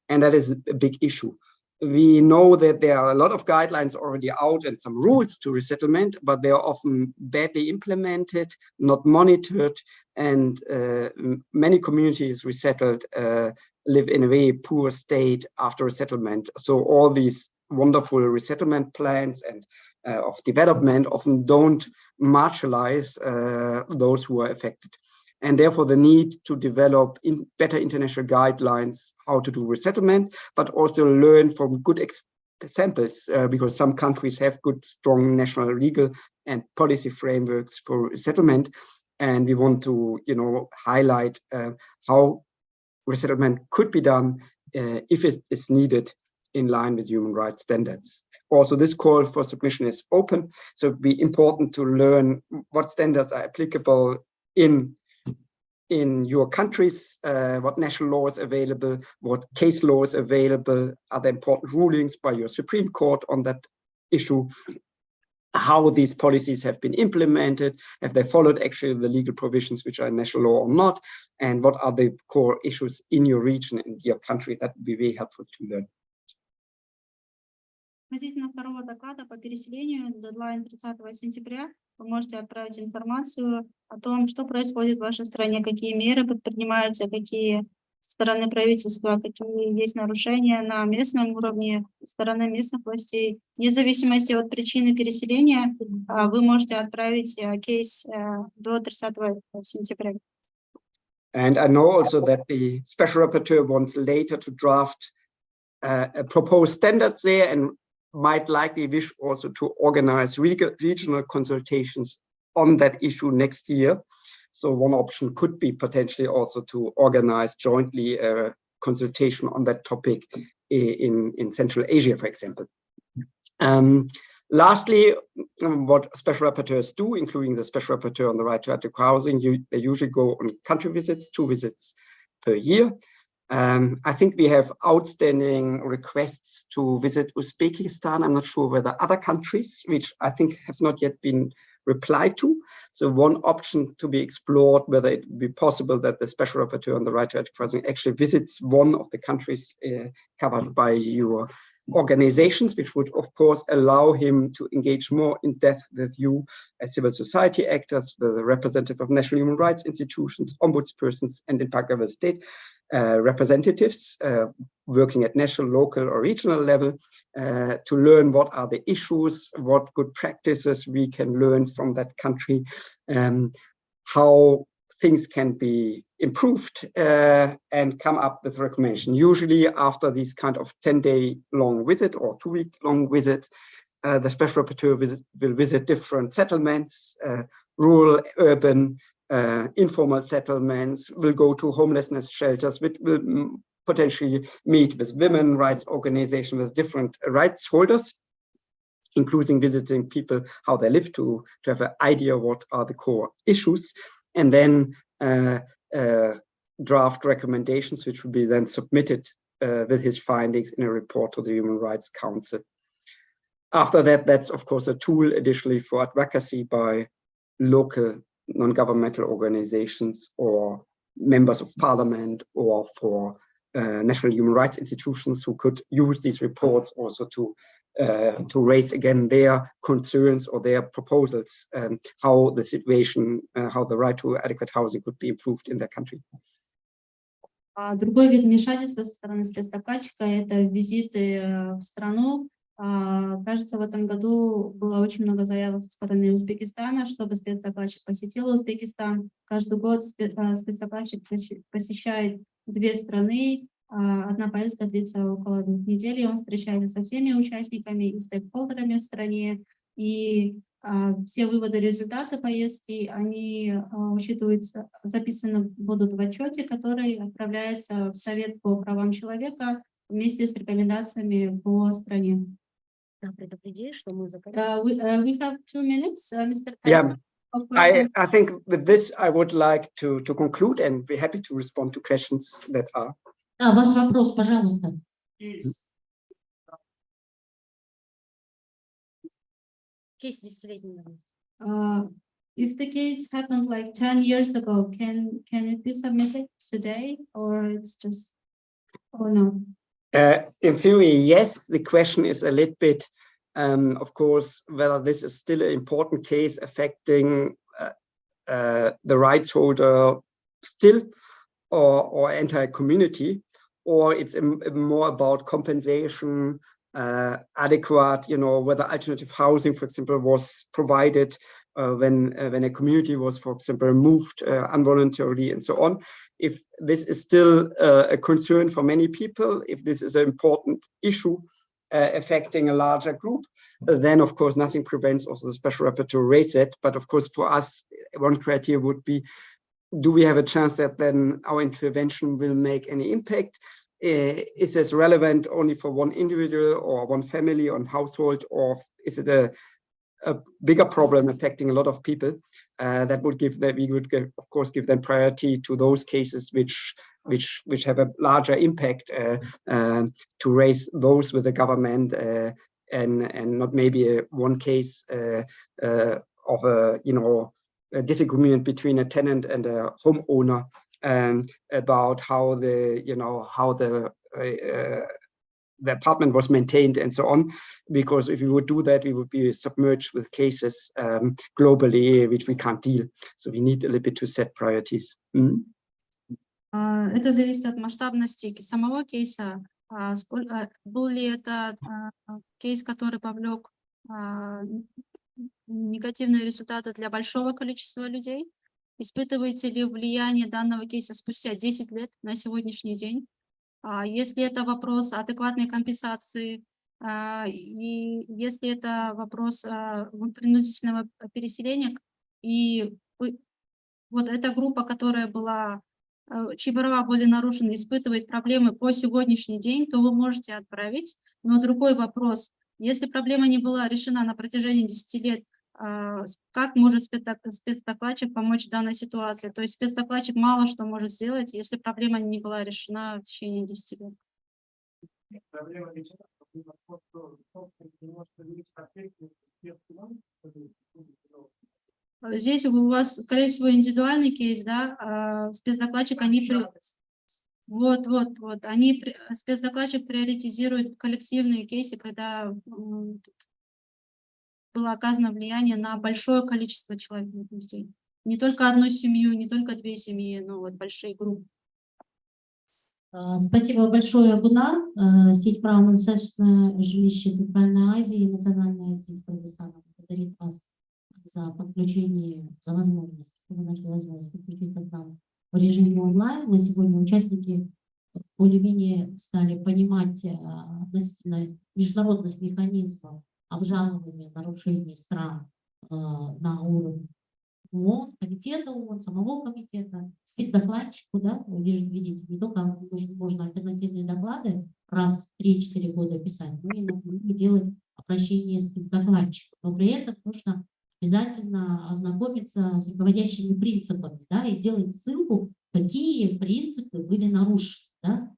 And that is a big issue. We know that there are a lot of guidelines already out and some rules to resettlement, but they are often badly implemented, not monitored, and many communities resettled live in a very poor state after resettlement. So all these wonderful resettlement plans and of development often don't marginalize those who are affected. And therefore the need to develop better international guidelines how to do resettlement, but also learn from good examples, because some countries have good, strong national legal and policy frameworks for resettlement. And we want to, highlight how resettlement could be done if it is needed in line with human rights standards. Also, this call for submission is open, so it'd be important to learn what standards are applicable in your countries, what national law is available, what case law is available, are there important rulings by your Supreme Court on that issue, how these policies have been implemented, have they followed actually the legal provisions which are in national law or not, and what are the core issues in your region, in your country. That would be very helpful to learn. Относительно второго доклада по переселению, дедлайн 30 сентября, вы можете отправить информацию о том, что происходит в вашей стране, какие меры предпринимаются, какие со стороны правительства, какие есть нарушения на местном уровне, со стороны местных властей. Вне зависимости от причины переселения, вы можете отправить кейс до 30 сентября. And I know also that the Special Rapporteur wants later to draft proposed standards there, and might likely wish also to organize regional consultations on that issue next year. So one option could be potentially also to organize jointly a consultation on that topic in Central Asia, for example. Lastly, what special rapporteurs do, including the special rapporteur on the right to adequate housing, they usually go on country visits, 2 visits per year. I think we have outstanding requests to visit Uzbekistan. I'm not sure whether other countries, which I think have not yet been replied to. So one option to be explored, whether it would be possible that the special rapporteur on the right to adequate housing actually visits one of the countries covered by your organizations, which would of course allow him to engage more in depth with you as civil society actors, with a representative of national human rights institutions, ombudspersons, and in particular state representatives working at national, local, or regional level to learn what are the issues, what good practices we can learn from that country, how things can be improved, and come up with recommendation. Usually after these kind of 10-day long visit or 2-week long visit, the special rapporteur will visit different settlements, rural, urban, informal settlements, will go to homelessness shelters, which will potentially meet with women rights organizations, with different rights holders, including visiting people, how they live, to have an idea what are the core issues, and then draft recommendations, which will be then submitted with his findings in a report to the Human Rights Council. After that, that's of course a tool additionally for advocacy by local non-governmental organizations or members of parliament, or for national human rights institutions who could use these reports also to raise again their concerns or their proposals, how the situation, how the right to adequate housing could be improved in their country. Другой вид вмешательства со стороны спецдокладчика – это визиты в страну. Кажется, в этом году было очень много заявок со стороны Узбекистана, чтобы спецдокладчик посетил Узбекистан. Каждый год спецдокладчик посещает 2 страны. Одна поездка длится около 2 недель, и он встречается со всеми участниками и стейкхолдерами в стране. И все выводы, результаты поездки, они учитываются, записаны будут в отчете, который отправляется в Совет по правам человека вместе с рекомендациями по стране. Предупреди, что мы We have 2 minutes, Mr. Yeah, Tyson. I think with this I would like to conclude and be happy to respond to questions that are. Да, ваш вопрос, пожалуйста. Case десятилетний. If the case happened like 10 years ago, can it be submitted today, or it's just, or no? In theory, yes. The question is a little bit, of course, whether this is still an important case affecting the rights holder still, or entire community, or it's more about compensation, adequate, whether alternative housing, for example, was provided when a community was, for example, moved involuntarily and so on. If this is still a concern for many people, if this is an important issue affecting a larger group, then of course nothing prevents also the special rapporteur to raise it. But of course for us, one criteria would be, do we have a chance that then our intervention will make any impact? Is this relevant only for one individual or one family or household, or is it a bigger problem affecting a lot of people? That would give that we would of course give them priority to those cases which have a larger impact, to raise those with the government, and not maybe one case of a disagreement between a tenant and a homeowner about how the apartment was maintained and so on. Because if we would do that, we would be submerged with cases globally, which we can't deal. So we need a little bit to set priorities. Это зависит от масштабности самого кейса. Был ли это кейс, который повлек негативные результаты для большого количества людей? Испытываете ли влияние данного кейса спустя 10 лет на сегодняшний день? Если это вопрос адекватной компенсации, и если это вопрос принудительного переселения, и вот эта группа, которая была, чьи права были нарушены, испытывает проблемы по сегодняшний день, то вы можете отправить. Но другой вопрос, если проблема не была решена на протяжении 10 лет, как может спецдокладчик помочь в данной ситуации? То есть спецдокладчик мало что может сделать, если проблема не была решена в течение 10 лет. Здесь у вас, скорее всего, индивидуальный кейс, да? Спецдокладчик, спецдокладчик приоритизирует коллективные кейсы, когда было оказано влияние на большое количество человек, людей. Не только одну семью, не только 2 семьи, но вот большие группы. Спасибо большое, Гунар. Сеть права на достаточное жилище Центральной Азии и Национальная сеть Кыргызстана благодарит вас за подключение, за возможность, что вы нашли возможность подключиться к нам в режиме онлайн. Мы сегодня участники более-менее стали понимать относительно международных механизмов обжалования нарушений стран на уровне ООН, комитета ООН, самого комитета, спецдокладчику, да, вы видите, не только можно альтернативные доклады раз в 3-4 года писать, но и необходимо делать обращение спецдокладчику, но при этом нужно обязательно ознакомиться с руководящими принципами, да, и делать ссылку, какие принципы были нарушены, да.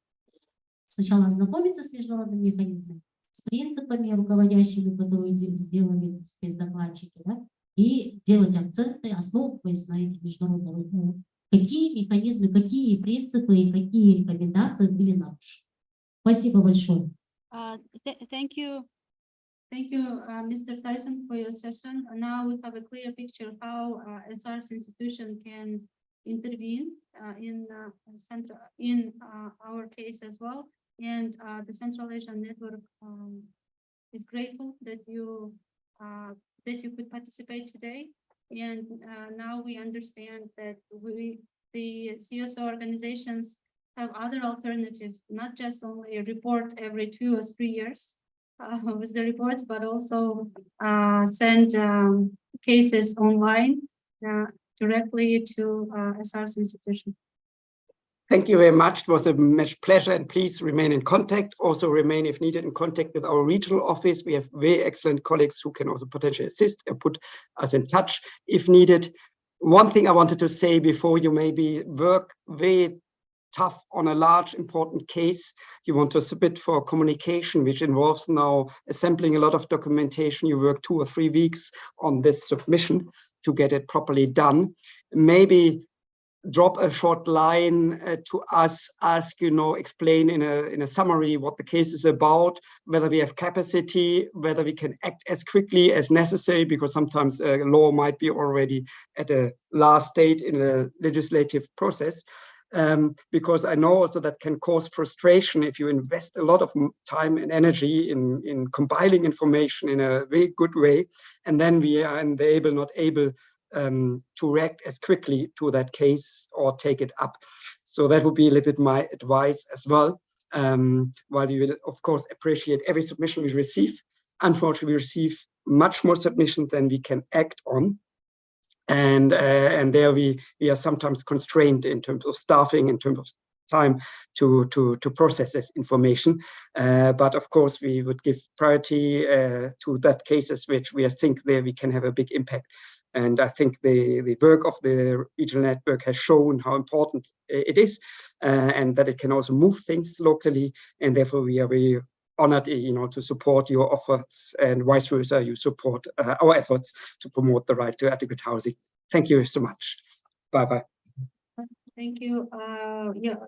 Сначала ознакомиться с международными механизмами, с принципами руководящими, которые сделали спецдокладчики, да, и делать акценты, основываясь на этих международных, какие механизмы, какие принципы и какие рекомендации были нарушены. Спасибо большое. Thank you, Mr. Tyson, for your session. Now we have a clear picture how SR's institution can intervene in our case as well. And the Central Asian Network is grateful that you could participate today. And now we understand that the CSO organizations have other alternatives, not just only a report every 2 or 3 years with the reports, but also send cases online directly to SR's institution. Thank you very much. It was a much pleasure, and please remain in contact. Also remain, if needed, in contact with our regional office. We have very excellent colleagues who can also potentially assist and put us in touch if needed. One thing I wanted to say before you maybe work very tough on a large important case. You want to submit for communication, which involves now assembling a lot of documentation. You work 2 or 3 weeks on this submission to get it properly done. Maybe drop a short line to us, ask, explain in a summary what the case is about, whether we have capacity, whether we can act as quickly as necessary, because sometimes a law might be already at a last stage in a legislative process. Because I know also that can cause frustration if you invest a lot of time and energy in compiling information in a very good way, and then we are not able to react as quickly to that case or take it up. So that would be a little bit my advice as well. While we will, of course, appreciate every submission we receive, unfortunately, we receive much more submissions than we can act on. And there we are sometimes constrained in terms of staffing, in terms of time to process this information. But of course, we would give priority to that cases which we think there we can have a big impact. And I think the work of the regional network has shown how important it is, and that it can also move things locally. And therefore, we are very honored, to support your efforts, and vice versa, you support our efforts to promote the right to adequate housing. Thank you so much. Bye-bye. Thank you.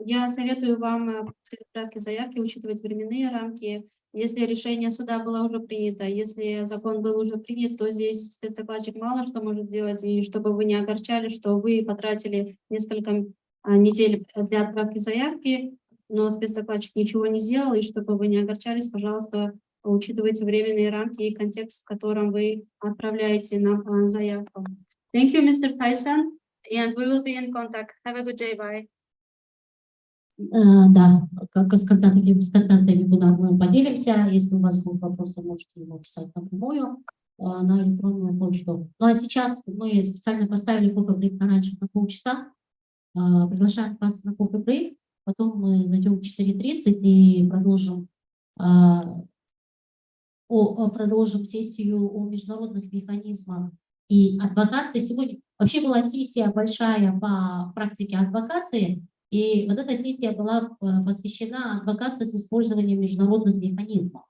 Я советую вам при отправке заявки учитывать временные рамки. Если решение суда было уже принято, если закон был уже принят, то здесь спецдокладчик мало что может сделать, и чтобы вы не огорчали, что вы потратили несколько недель для отправки заявки, но спецдокладчик ничего не сделал, и чтобы вы не огорчались, пожалуйста, учитывайте временные рамки и контекст, в котором вы отправляете нам заявку. Thank you, Mr. Tyson, and we will be in contact. Have a good day. Bye. Да, как с контактами мы поделимся. Если у вас будут вопросы, можете его писать напрямую на электронную почту. Ну а сейчас мы специально поставили кофе-брейк раньше на полчаса. Приглашаем вас на кофе-брейк. Потом мы зайдем в 4:30 и продолжим сессию о международных механизмах и адвокации. Сегодня вообще была сессия большая по практике адвокации. И вот эта сессия была посвящена адвокации с использованием международных механизмов.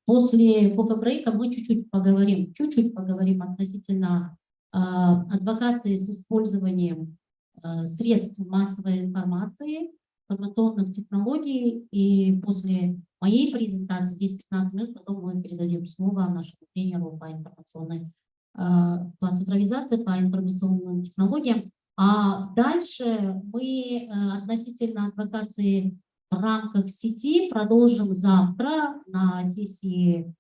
После кофе-брейка мы чуть-чуть поговорим относительно адвокации с использованием средств массовой информации, информационных технологий. И после моей презентации 10-15 минут потом мы передадим слово нашему тренеру по цифровизации, по информационным технологиям. А дальше мы относительно адвокации в рамках сети продолжим завтра на сессии,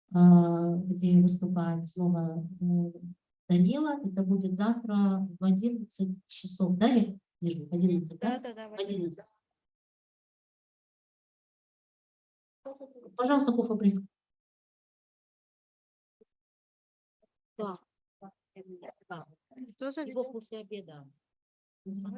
где выступает снова Данила. Это будет завтра в 11 часов, да? В 11, да? Да, в 11. Пожалуйста, кофе-брейк. Да. Его после обеда. Сейчас